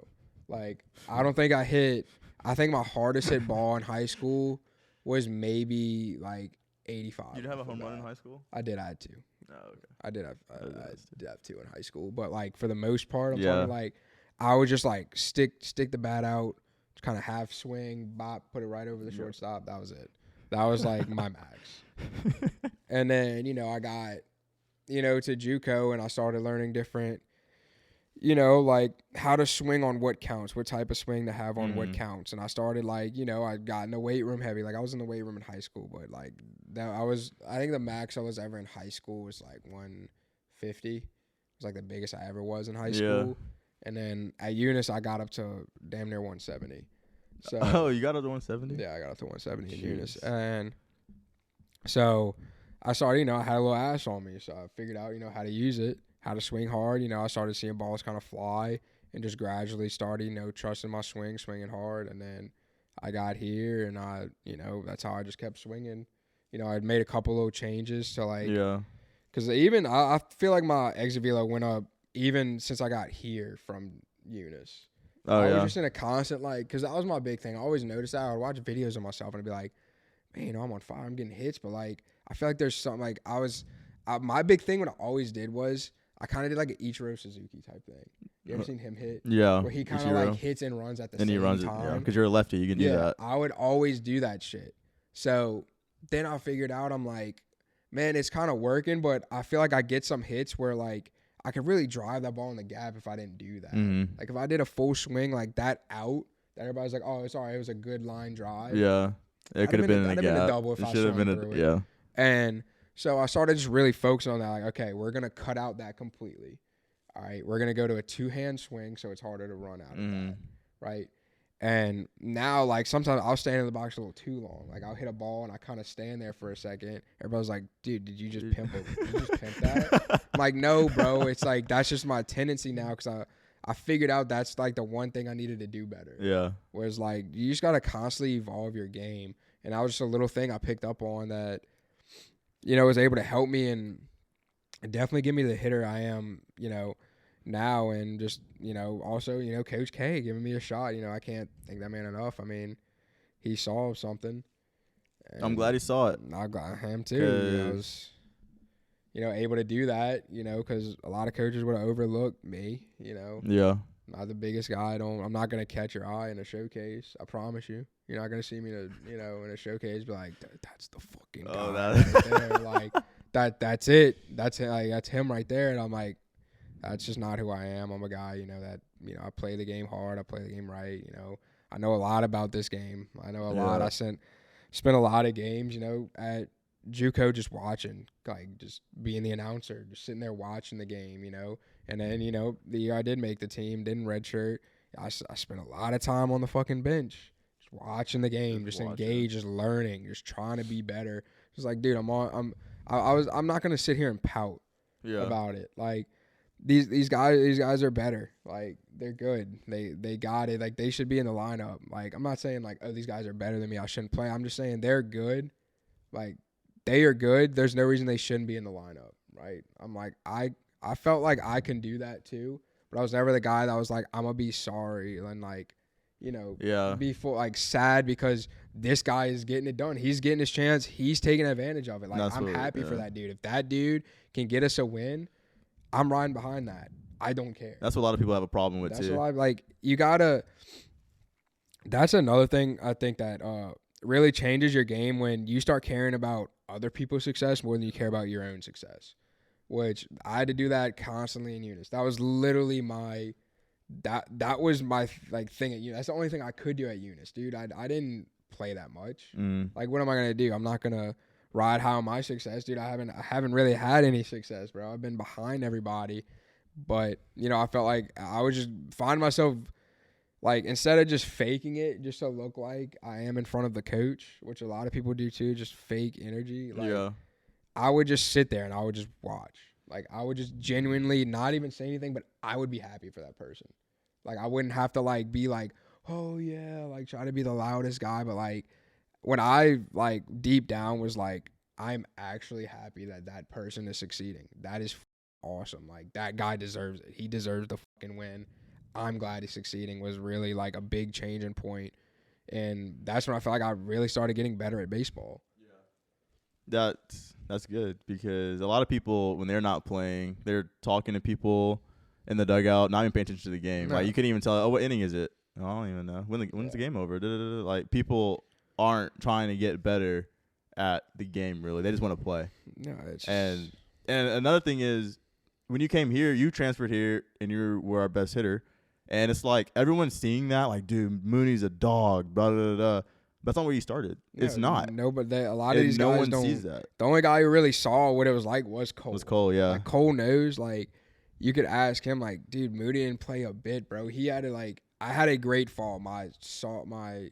Like, I don't think I hit – I think my hardest hit ball in high school was maybe, like, 85. You didn't have a home run in high school? I did. I had two. Oh, okay. I did have two in high school, but, like, for the most part, I'm talking, like, I would just, like, stick the bat out, kind of half swing, bop, put it right over the shortstop. That was it. That was, like, my max. And then, I got, to JUCO, and I started learning different, like, how to swing on what counts, what type of swing to have on what counts. And I started, like, I got in the weight room heavy. Like, I was in the weight room in high school, but, like, I think the max I was ever in high school was, like, 150. It was, like, the biggest I ever was in high school. And then at Eunice, I got up to damn near 170. So, you got up to 170? Yeah, I got up to 170 in Eunice. And so I started, I had a little ass on me. So I figured out, how to use it, how to swing hard. I started seeing balls kind of fly and just gradually started, trusting my swing, swinging hard. And then I got here and I, that's how I just kept swinging. I'd made a couple little changes to, like, because even I feel like my exit velo went up even since I got here from Eunice. I was just in a constant, like, because that was my big thing. I always noticed that. I would watch videos of myself and I'd be like, man, I'm on fire. I'm getting hits. But, like, I feel like there's something, like, my big thing what I always did was I kind of did, like, an Ichiro Suzuki type thing. You ever seen him hit? Yeah. Where he kind of, like, hits and runs at the same time. And he runs it, because you're a lefty. You can do that. I would always do that shit. So then I figured out, I'm like, man, it's kind of working, but I feel like I get some hits where, like, I could really drive that ball in the gap if I didn't do that. Like, if I did a full swing like that out, that everybody's like, oh, it's all right. It was a good line drive. Yeah. It could have been in the gap. Been a double if I swung through it. Yeah. And so I started just really focusing on that. Like, okay, we're going to cut out that completely. All right. We're going to go to a two-hand swing so it's harder to run out of that. Right. And now, like, sometimes I'll stand in the box a little too long. Like, I'll hit a ball and I kind of stand there for a second. Everybody's like, dude, did you just pimp it? Did you just pimp that? I'm like, no, bro. It's like, that's just my tendency now because I figured out that's, like, the one thing I needed to do better. Yeah. Whereas, like, you just got to constantly evolve your game. And that was just a little thing I picked up on that, you know, was able to help me and definitely give me the hitter I am, you know, now. And just, you know, also, you know, Coach K giving me a shot. You know, I can't thank that man enough. I mean, he saw something. I'm glad he saw it. I got him too. You know, I was, you know, able to do that, you know, because a lot of coaches would have overlooked me, you know. Yeah. Not the biggest guy. I'm not going to catch your eye in a showcase. I promise you. You're not going to see me, you know, in a showcase be like, that's the fucking guy right there. Like, that's it. That's it. Like, that's him right there. And I'm like, that's just not who I am. I'm a guy, you know, that, you know, I play the game hard. I play the game right. You know, I know a lot about this game. I know a lot. I spent a lot of games, you know, at JUCO just watching, like just being the announcer, just sitting there watching the game, you know. And then, you know, the year I did make the team, didn't redshirt, I spent a lot of time on the fucking bench, just watching the game, just engaged, just learning, just trying to be better. Just like, dude, I'm not gonna sit here and pout about it. Like, these guys are better. Like, they're good. They got it. Like, they should be in the lineup. Like, I'm not saying like, oh, these guys are better than me, I shouldn't play. I'm just saying they're good. Like, they are good. There's no reason they shouldn't be in the lineup, right? I'm like, I felt like I can do that too, but I was never the guy that was like, I'm gonna be sorry and like, you know, be like sad because this guy is getting it done. He's getting his chance. He's taking advantage of it. Like, I'm happy for that dude. If that dude can get us a win, I'm riding behind that. I don't care. That's what a lot of people have a problem with too. That's why, like, you gotta. That's another thing I think that really changes your game when you start caring about other people's success more than you care about your own success. Which I had to do that constantly in Eunice. That was literally that was my like thing at Eunice. That's the only thing I could do at Eunice, dude. I didn't play that much. Like, what am I gonna do? I'm not gonna ride high on my success, dude. I haven't really had any success, bro. I've been behind everybody, but you know, I felt like I would just find myself like, instead of just faking it just to look like I am in front of the coach, which a lot of people do too, just fake energy. Like, I would just sit there and I would just watch. Like, I would just genuinely not even say anything, but I would be happy for that person. Like, I wouldn't have to, like, be like, oh, yeah, like, try to be the loudest guy. But, like, when I, like, deep down was like, I'm actually happy that that person is succeeding. That is awesome. Like, that guy deserves it. He deserves the fucking win. I'm glad he's succeeding was really, like, a big changing point. And that's when I felt like I really started getting better at baseball. That's good because a lot of people, when they're not playing, they're talking to people in the dugout, not even paying attention to the game. No. Like, you couldn't even tell, oh, what inning is it? Oh, I don't even know. When's the game over? Like, people aren't trying to get better at the game, really. They just want to play. No, it's and another thing is, when you came here, you transferred here, and you were our best hitter. And it's like, everyone's seeing that, like, dude, Mooney's a dog, blah, blah, blah. That's not where you started. No, it's not. No, but a lot of these guys one sees that. The only guy who really saw what it was like was Cole. Yeah. Like, Cole knows. Like, you could ask him, like, dude, Mooney didn't play a bit, bro. He had to, like, I had a great fall. The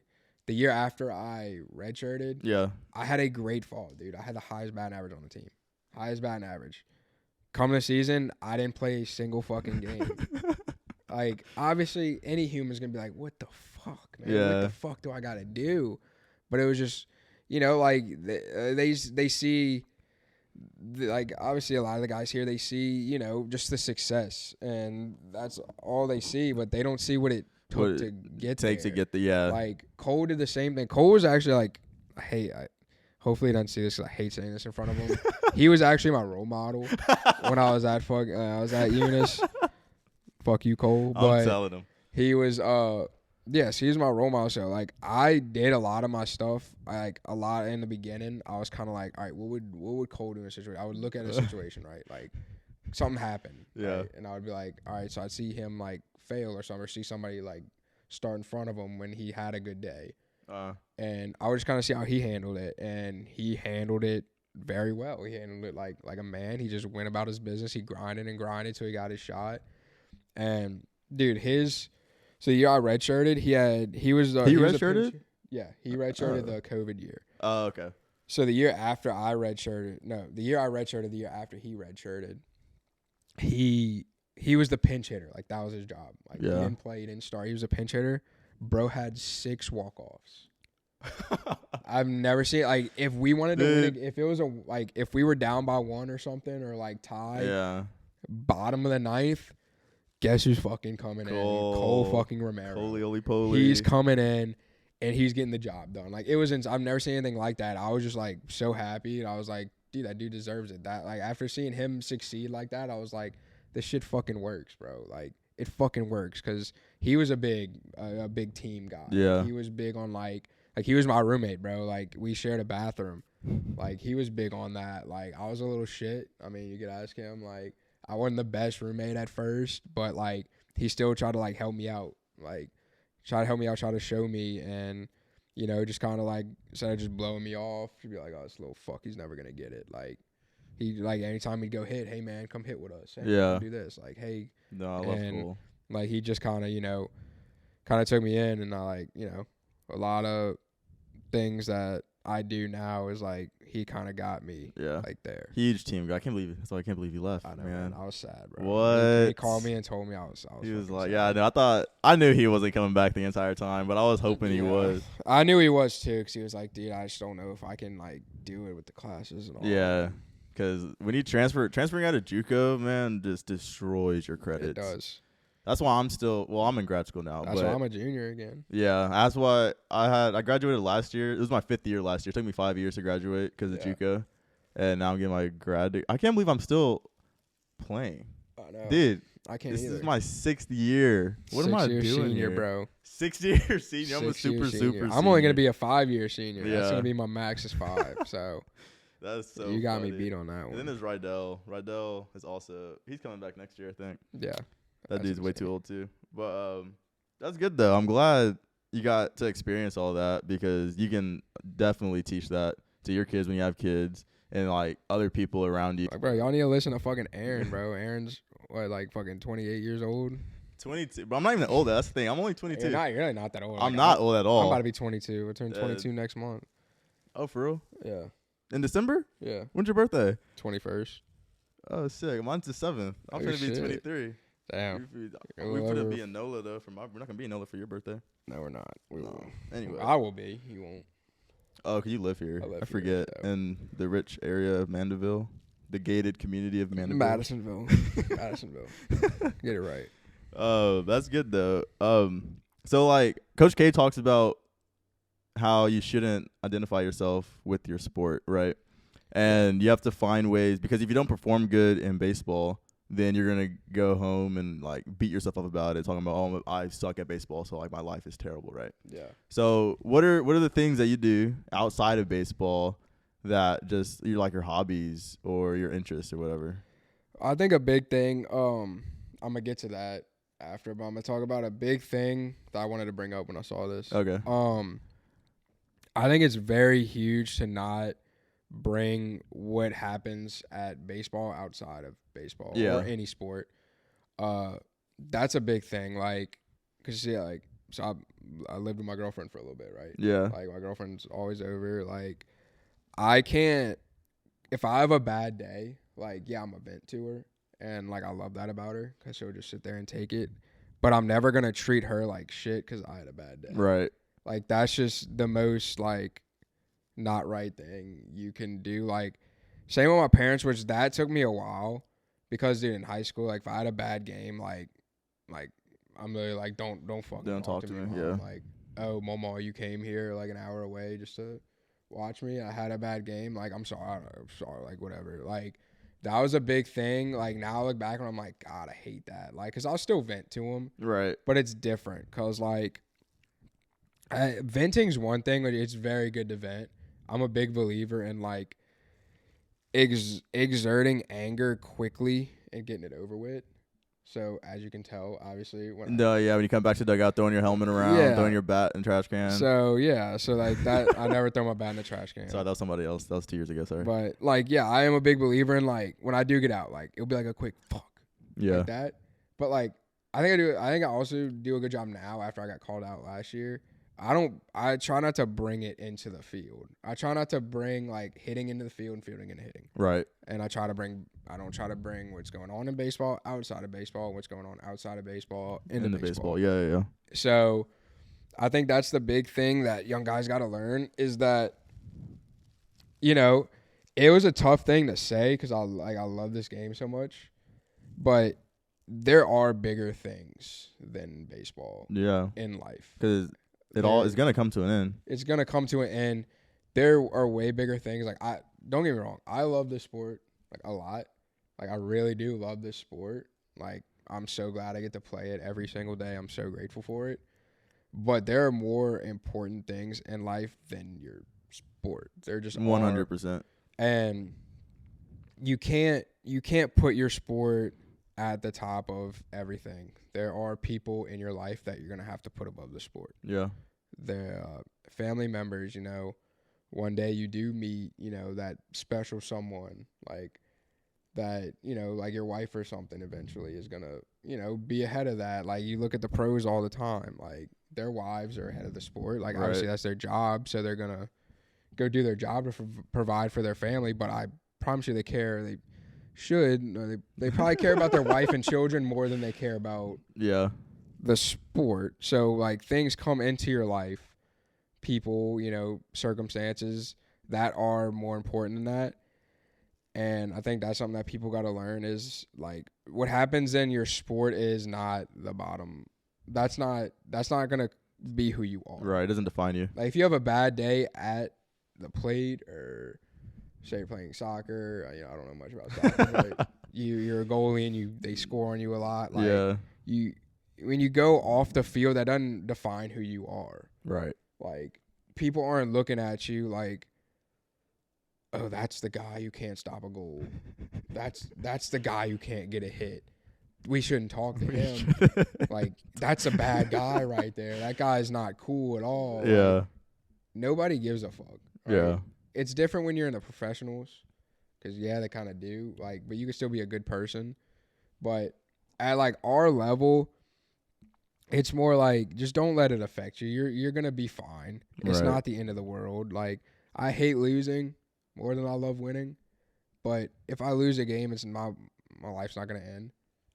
year after I redshirted. Yeah. I had a great fall, dude. I had the highest batting average on the team. Highest batting average. Come the season, I didn't play a single fucking game. Like, obviously, any human's going to be like, what the fuck, man? Yeah. What the fuck do I got to do? But it was just, you know, like, they see, like, obviously a lot of the guys here, they see, you know, just the success. And that's all they see, but they don't see what it took to get there. To get the, Like, Cole did the same thing. Cole was actually, like, hopefully he doesn't see this because I hate saying this in front of him. He was actually my role model when I was at Eunice. Fuck you, Cole. But I'm telling him. He was, yes, he was my role model. So, like, I did a lot of my stuff, like, a lot in the beginning. I was kind of like, all right, what would Cole do in a situation? I would look at a situation, right? Like, something happened. Yeah. Right? And I would be like, all right, so I'd see him, like, fail or something, or see somebody, like, start in front of him when he had a good day. And I would just kind of see how he handled it. And he handled it very well. He handled it like a man. He just went about his business. He grinded till he got his shot. And, dude, his So the year I redshirted, he was redshirted? Yeah, he redshirted the COVID year. Oh, okay. So the year after I redshirted, the year I redshirted, the year after he redshirted, he was the pinch hitter. Like, that was his job. Like, he didn't play, he didn't start. He was a pinch hitter. Bro had 6 walk-offs. I've never seen, like, if we wanted to win, if it was if we were down by 1 or something, or like tied, bottom of the 9th, guess who's fucking coming in? Cole fucking Romero. Holy. He's coming in. And he's getting the job done. Like, it was I've never seen anything like that. I was just, like, so happy. And I was like, dude, that dude deserves it. That, like, after seeing him succeed like that, I was like, this shit fucking works, bro. Like, it fucking works. Because he was a big team guy. Yeah. Like, he was big on, like, he was my roommate, bro. Like, we shared a bathroom. Like, he was big on that. Like, I was a little shit. I mean, you could ask him. Like, I wasn't the best roommate at first. But, like, he still tried to, like, help me out. Like, try to help me out, try to show me, and, you know, just kind of, like, instead of just blowing me off, he'd be like, oh, this little fuck, he's never going to get it. Like, anytime he'd go hit, hey, man, come hit with us. Hey, do this. Like, hey. No, that's cool. Like, he just kind of, you know, took me in, and I, like, you know, a lot of things that I do now is, like, he kind of got me, like, there. Huge team guy. I can't believe he left. I know, man. I was sad, bro. What? He called me and told me I was He was like, sad. no, I knew he wasn't coming back the entire time, but I was hoping he was. I knew he was too, because he was like, dude, I just don't know if I can, like, do it with the classes and all. Yeah, because when you transferring out of JUCO, man, just destroys your credits. It does. That's why I'm in grad school now. That's why I'm a junior again. Yeah, that's why I graduated last year. It was my 5th year last year. It took me 5 years to graduate because of JUCO, and now I'm getting my grad. I can't believe I'm still playing. I know, dude. I can't. This is my 6th year. What am I doing senior, here, bro? 6-year senior. I'm a super senior. I'm senior. only gonna be a 5-year senior. Yeah. That's gonna be my max is 5. So that's so. You got funny. me beat on that one. And then there's Rydell. Rydell is also he's coming back next year, I think. Yeah. That dude's way too old too. But that's good though. I'm glad you got to experience all that because you can definitely teach that to your kids when you have kids and like other people around you. Like, bro, y'all need to listen to fucking Aaron, bro. Aaron's what, like fucking 28 years old? 22. But I'm not even old. That's the thing. I'm only 22. You're really not that old. I'm not old at all. I'm about to be 22. We'll turn 22 next month. Oh, for real? Yeah. In December? Yeah. When's your birthday? 21st. Oh, sick. Mine's the 7th. I'm going to be 23. Damn. We couldn't be in NOLA though. We're not gonna be in NOLA for your birthday. No, we're not. We will. Anyway, I will be. You won't. Oh, 'cause you live here. I forget. Here, in the rich area of Mandeville, the gated community of Mandeville. Madisonville. Get it right. Oh, that's good though. So like Coach K talks about how you shouldn't identify yourself with your sport, right? And you have to find ways because if you don't perform good in baseball, then you're gonna go home and like beat yourself up about it, talking about, oh, I suck at baseball, so like my life is terrible, right? Yeah. So what are the things that you do outside of baseball that just you're like your hobbies or your interests or whatever? I think a big thing. I'm gonna get to that after, but I'm gonna talk about a big thing that I wanted to bring up when I saw this. Okay. I think it's very huge to not bring what happens at baseball outside of baseball or any sport. That's a big thing. Like, cause so I lived with my girlfriend for a little bit, right? Yeah. Like my girlfriend's always over. Like, I can't, if I have a bad day, like, yeah, I'm a vent to her. And like, I love that about her cause she'll just sit there and take it. But I'm never going to treat her like shit cause I had a bad day. Right. Like, that's just the most like not right thing you can do. Like, same with my parents, which that took me a while because, dude, in high school, like if I had a bad game, like I'm really like, don't fucking talk to me. Mom. Yeah. Like, oh, Mama, you came here like an hour away just to watch me. I had a bad game. Like, I'm sorry, like whatever. Like, that was a big thing. Like, now I look back and I'm like, God, I hate that. Like, cause I'll still vent to him. Right. But it's different cause like venting's one thing, but it's very good to vent. I'm a big believer in like exerting anger quickly and getting it over with. So as you can tell, obviously, when So like that, I never throw my bat in the trash can. Sorry, that was somebody else. That was 2 years ago. Sorry. But like, yeah, I am a big believer in like when I do get out, like it'll be like a quick fuck, yeah, like that. But like I think I also do a good job now after I got called out last year. I try not to bring it into the field. I try not to bring like hitting into the field and fielding into hitting. Right. And I don't try to bring what's going on in baseball outside of baseball, and what's going on outside of baseball into baseball. Yeah. So I think that's the big thing that young guys got to learn is that, you know, it was a tough thing to say because I love this game so much, but there are bigger things than baseball. Yeah. In life, because it all is gonna come to an end. It's gonna come to an end. There are way bigger things. Like don't get me wrong, I love this sport like a lot. Like I really do love this sport. Like I'm so glad I get to play it every single day. I'm so grateful for it. But there are more important things in life than your sport. They're just 100%. And you can't put your sport at the top of everything. There are people in your life that you're going to have to put above the sport. Yeah. The family members, one day you do meet, that special someone like that, like your wife or something eventually is going to, be ahead of that. Like you look at the pros all the time, like their wives are ahead of the sport. Like obviously that's their job. So they're going to go do their job to provide for their family. But I promise you they care. They should. They probably care about their wife and children more than they care about the sport. So like things come into your life, people, circumstances that are more important than that. And I think that's something that people got to learn is like what happens in your sport is not the bottom. That's not going to be who you are. Right. It doesn't define you. Like if you have a bad day at the plate or say you're playing soccer, I don't know much about soccer, but you're a goalie and they score on you a lot. Like when you go off the field, that doesn't define who you are. Right. Like people aren't looking at you like, oh, that's the guy who can't stop a goal. That's the guy who can't get a hit. We shouldn't talk to him. Like that's a bad guy right there. That guy's not cool at all. Yeah. Like, nobody gives a fuck. Right? Yeah. It's different when you're in the professionals because, they kind of do. Like, but you can still be a good person. But at, like, our level, it's more like just don't let it affect you. You're going to be fine. It's not the end of the world. Like, I hate losing more than I love winning. But if I lose a game, it's my life's not going to end.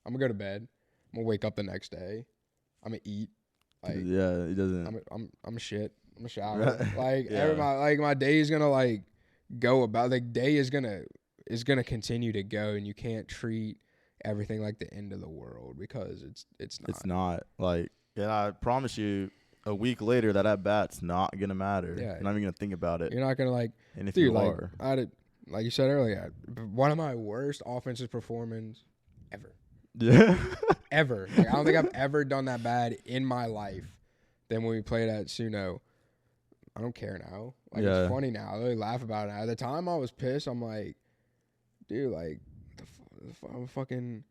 I'm going to go to bed. I'm going to wake up the next day. I'm going to eat. Like, yeah, he doesn't. I'm shit. I'm a shower. Like my day is gonna like go about. Like day is gonna continue to go, and you can't treat everything like the end of the world because it's not. It's not. Like, I promise you, a week later that at bat's not gonna matter. Yeah, you're not even gonna think about it. You're not gonna like. And if dude, you are, I had like you said earlier, one of my worst offensive performances ever. Yeah. Ever. Like I don't think I've ever done that bad in my life than when we played at Suno. I don't care now. Like it's funny now. I really laugh about it. At the time, I was pissed. I'm like, dude, like, I'm fucking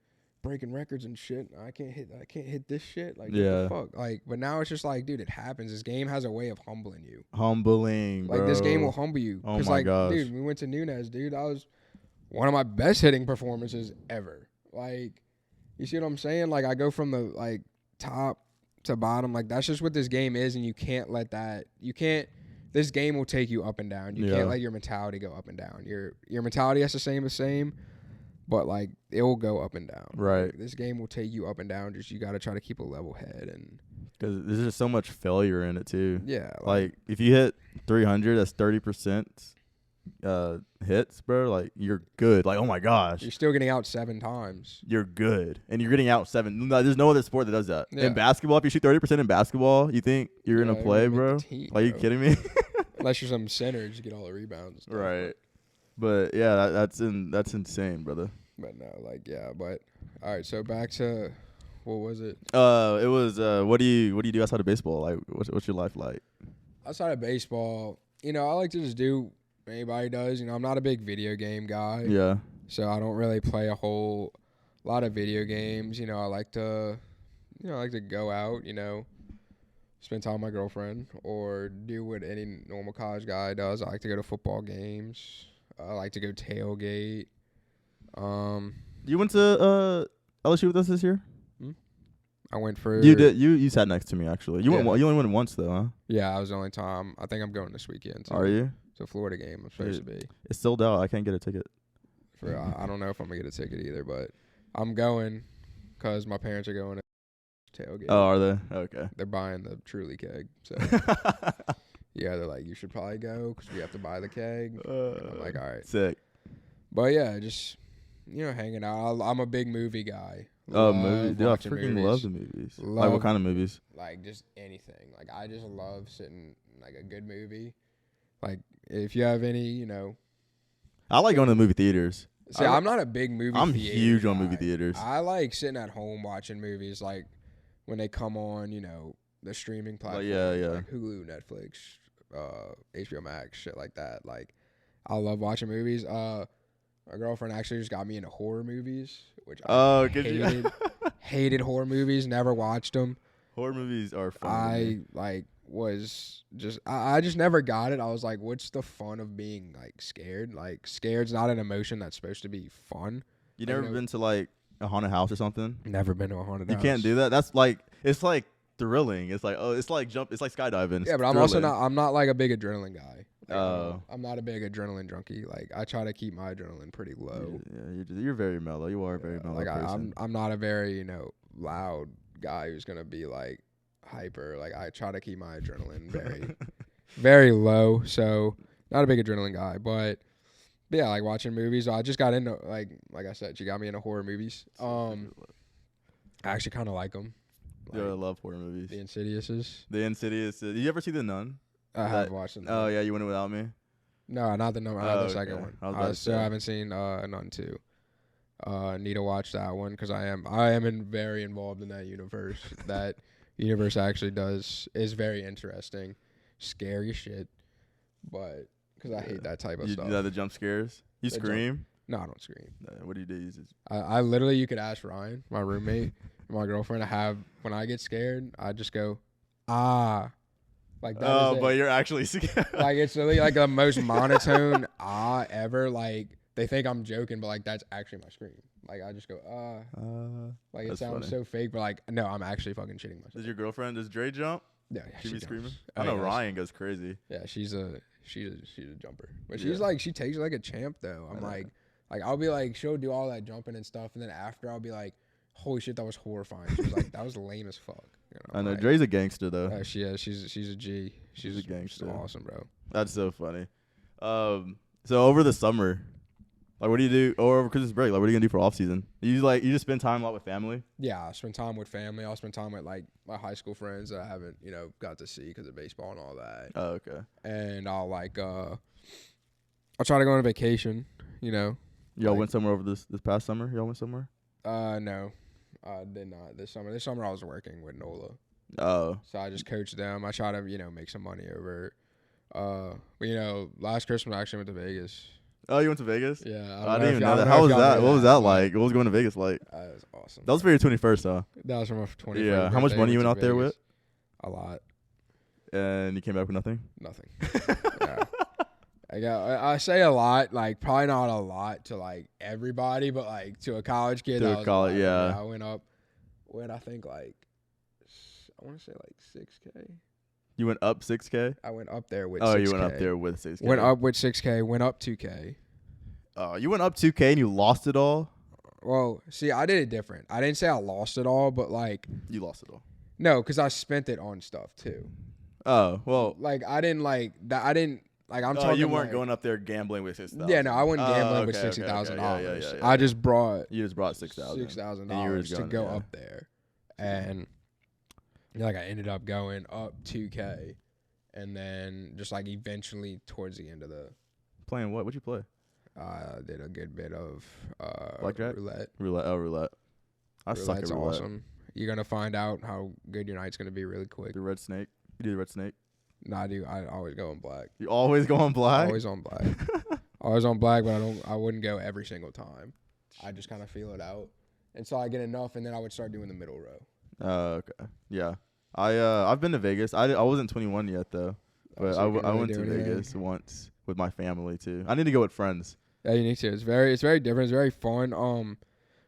breaking records and shit. I can't hit this shit. Like, what the fuck? Like, but now it's just like, dude, it happens. This game has a way of humbling you. Humbling, like bro. This game will humble you. Oh my gosh, dude, we went to Nunez, dude. That was one of my best hitting performances ever. Like, you see what I'm saying? Like, I go from the like top to bottom. Like that's just what this game is, and you can't let that. You can't. This game will take you up and down. You can't let your mentality go up and down. Your mentality has to stay the same, but like it will go up and down. Right. Like, this game will take you up and down. Just you got to try to keep a level head, and because there's just so much failure in it too. Yeah. Like if you hit 300, that's 30% hits, bro. Like you're good. Like oh my gosh, you're still getting out 7 times. You're good, and you're getting out 7. No, there's no other sport that does that. Yeah. In basketball, if you shoot 30% in basketball, you think you're gonna play, bro? Are you kidding me? Unless you're some center, just get all the rebounds. Stuff, right. But yeah, that's insane, brother. But no, like but all right. So back to what was it? It was what do you do outside of baseball? Like what's your life like? Outside of baseball, I like to just do. Anybody does, I'm not a big video game guy. Yeah. So I don't really play a whole lot of video games. I like to, go out, spend time with my girlfriend or do what any normal college guy does. I like to go to football games. I like to go tailgate. You went to LSU with us this year? I went for. You did. You sat next to me actually. You went. You only went once though, huh? Yeah, I was the only time. I think I'm going this weekend. Too. Are you? It's a Florida game. I'm supposed to be. It's sold out. I can't get a ticket. I don't know if I'm gonna get a ticket either, but I'm going because my parents are going to tailgate. Oh, are they? Okay. They're buying the Truly keg. So yeah, they're like, you should probably go because we have to buy the keg. I'm like, all right. Sick. But yeah, just hanging out. I'm a big movie guy. Oh, movies. Dude, I freaking love the movies. Like what kind of movies? Like just anything. Like I just love sitting like a good movie. Like if you have any, I like going to the movie theaters. See, I'm not a big movie I'm theater huge guy. on movie theaters. I like sitting at home watching movies like when they come on, the streaming platforms like Hulu, Netflix, HBO Max, shit like that. Like I love watching movies. My girlfriend actually just got me into horror movies, which I hated horror movies, never watched them. Horror movies are fun. I just never got it. I was like, what's the fun of being like scared? Like scared's not an emotion that's supposed to be fun. You never been to like a haunted house or something? Never been to a haunted house. You can't do that? That's like, it's like thrilling. It's like, it's like skydiving. Yeah, but I'm not like a big adrenaline guy. Like, I'm not a big adrenaline junkie. Like I try to keep my adrenaline pretty low. Yeah, you're very mellow. You are a very mellow like person. I'm not a very loud guy who's gonna be like hyper. Like I try to keep my adrenaline very very low. So not a big adrenaline guy, but yeah, like watching movies. I just got into like I said, she got me into horror movies. I actually kind of like them. Like, I love horror movies. The Insidiouses. Did you ever see The Nun? I have watched it. Oh yeah, you went without me. No, not the Nun. Not the second one. I still haven't seen Nun 2. Need to watch that one because I am very involved in that universe. That universe actually is very interesting, scary shit. But because I hate that type of stuff. The jump scares. You scream? No, I don't scream. What do you do? I literally, you could ask Ryan, my roommate, my girlfriend. When I get scared, I just go, ah. Like that. Oh, but you're actually scared. Like it's really like the most monotone ever. Like they think I'm joking, but like that's actually my scream. Like I just go like it sounds so fake, but like no, I'm actually fucking shitting myself. Does Dre jump? Yeah, she be screaming. I know Ryan goes crazy. Yeah, she's a jumper, but she's like she takes it like a champ though. I'm like I'll be like she'll do all that jumping and stuff, and then after I'll be like, holy shit, that was horrifying. She's like, that was lame as fuck. I know Dre's a gangster though. She is. She's a G. She's a gangster. She's awesome, bro. That's so funny. So over the summer, like what do you do? Or over Christmas break, like what are you gonna do for off season? You just spend time a lot with family? Yeah, I spend time with family. I'll spend time with like my high school friends that I haven't got to see because of baseball and all that. Oh, okay. And I'll I'll try to go on a vacation. Y'all went somewhere over this past summer? Y'all went somewhere? No. I did not this summer. This summer I was working with NOLA. Oh. So I just coached them. I try to, make some money over. But, last Christmas I actually went to Vegas. Oh, you went to Vegas? Yeah. I didn't even know that. How was that? What was that like? What was going to Vegas like? It was awesome. That was for your 21st, huh? That was for my 21st. Yeah. How much money you went out there with? A lot. And you came back with nothing? Nothing. Yeah. I say a lot, like probably not a lot to like everybody, but like to a college kid. To a college, yeah. I went up with I think like I want to say like 6K. You went up 6K? I went up there with. 6K. Oh, you went up there with 6K. Went up with 6K. Went up 2K. Oh, you went up 2K and you lost it all? Well, see, I did it different. I didn't say I lost it all, but like you lost it all. No, because I spent it on stuff too. Oh well, like I didn't like that. I didn't. Like I'm talking. You weren't going up there gambling with $6,000. Yeah, no, I wasn't gambling with $60,000. Yeah. I just brought. You just brought $6,000. $6,000 to go up there, and like I ended up going up 2K, and then just like eventually towards the end of the. Playing what? What'd you play? I did a good bit of blackjack, roulette. Roulette. I suck at roulette. Awesome. You're gonna find out how good your night's gonna be really quick. The red snake. You do the red snake. No, I do. I always go on black. You always go on black? Always on black. Always on black, but I wouldn't go every single time. I just kind of feel it out until I get enough, and then I would start doing the middle row. Okay. Yeah. I've been to Vegas. I wasn't 21 yet though, but I went to Vegas once with my family too. I need to go with friends. Yeah, you need to. It's very different. It's very fun.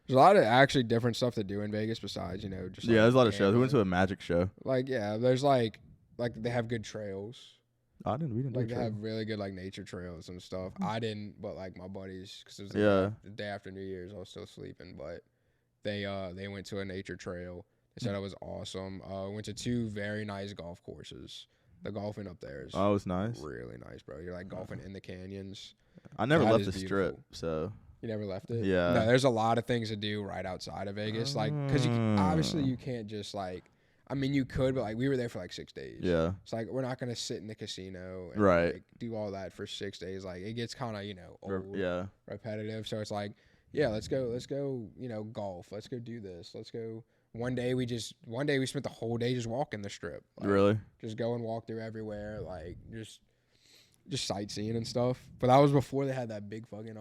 There's a lot of actually different stuff to do in Vegas besides, just like there's a lot of shows. We gambling. went to a magic show. Like, there's like they have good trails. We didn't do Like, they trail. have really good, like, nature trails and stuff. I didn't, but, like, my buddies, because it was the day after New Year's, I was still sleeping, but they went to a nature trail. They said it was awesome. Went to 2 very nice golf courses. The golfing up there is it's nice. really nice, bro. You're, like, golfing in the canyons. I never That left is the strip, beautiful. so. You never left it? Yeah. No, there's a lot of things to do right outside of Vegas. Like, because obviously you can't just, like, I mean, you could, but, like, we were there for, like, 6 days. Yeah. It's like, we're not going to sit in the casino and, like, do all that for 6 days. Like, it gets kind of, old, repetitive. So it's like, let's go, golf. Let's go do this. Let's go. One day we spent the whole day just walking the strip. Like, really? Just go and walk through everywhere. Like, just sightseeing and stuff. But that was before they had that big fucking,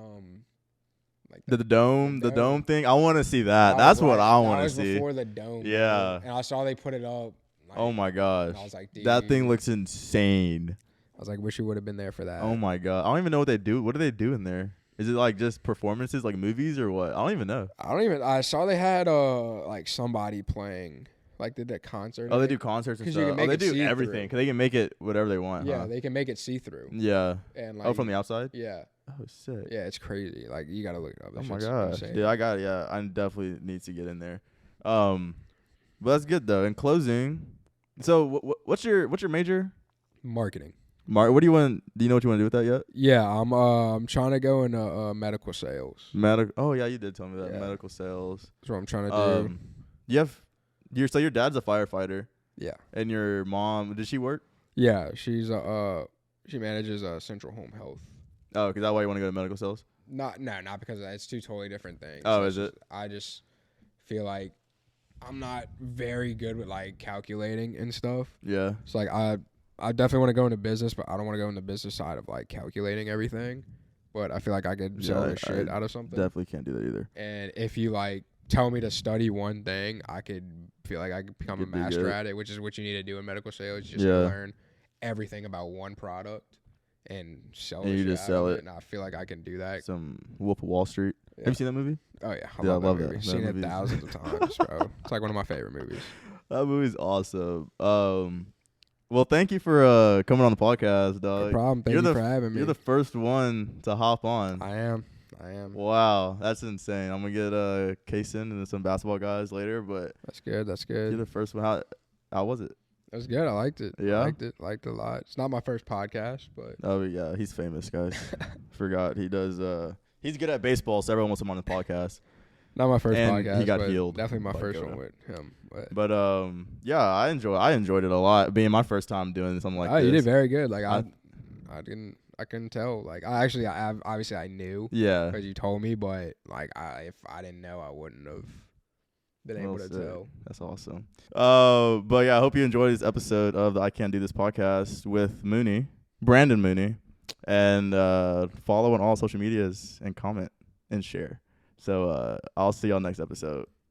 like the dome thing. I want to see that. That's what I want to see. That was before the dome. Yeah. And I saw they put it up. Like, oh my gosh. I was like, dude, that thing looks insane. I was like, wish you would have been there for that. Oh my god. I don't even know what they do. What do they do in there? Is it like just performances, like movies, or what? I don't even know. I saw they had like somebody playing. Like they did a concert. Oh, they do concerts and stuff. They do everything because they can make it whatever they want. Yeah, they can make it see through. Yeah. And like, from the outside. Yeah. Oh, sick. Yeah, it's crazy. Like you gotta look it up. Oh my gosh. Yeah, I got it. Yeah, I definitely need to get in there. But that's good though. In closing, so what's your major? Marketing. What do you want? Do you know what you want to do with that yet? Yeah, I'm trying to go into medical sales. Oh yeah, you did tell me that. Yeah. Medical sales. That's what I'm trying to do. So your dad's a firefighter. Yeah. And your mom, does she work? Yeah, she's she manages Central Home Health. Oh, because that's why you want to go to medical sales? Not because it's 2 totally different things. Oh, is it? I just feel like I'm not very good with like calculating and stuff. Yeah. It's like I definitely want to go into business, but I don't want to go in the business side of like calculating everything. But I feel like I could sell the shit out of something. Definitely can't do that either. And if you like tell me to study one thing, I could feel like I could become a master at it, which is what you need to do in medical sales. You just learn everything about one product and sell it. And you just sell it. And I feel like I can do that. Some Wolf of Wall Street. Yeah. Have you seen that movie? Oh, yeah. I love that movie. Seen it thousands of times, bro. It's like one of my favorite movies. That movie's awesome. Well, thank you for coming on the podcast, dog. No problem. Thank you for having me. You're the first one to hop on. I am. Wow, that's insane. I'm gonna get Kaysen and some basketball guys later, but that's good. You're the first one. How was it? It was good. I liked it. Yeah, liked it a lot. It's not my first podcast, but oh yeah, he's famous, guys. Forgot he does. He's good at baseball, so everyone wants him on the podcast. Not my first podcast. He got healed. Definitely my first one with him. But yeah, I enjoyed it a lot. Being my first time doing something like this. You did very good. Like I couldn't tell. Like obviously I knew. Yeah. Because you told me, but like if I didn't know, I wouldn't have been able to tell. That's awesome. But yeah, I hope you enjoyed this episode of the I Can't Do This podcast with Brandon Mooney, and follow on all social medias and comment and share. So I'll see y'all next episode.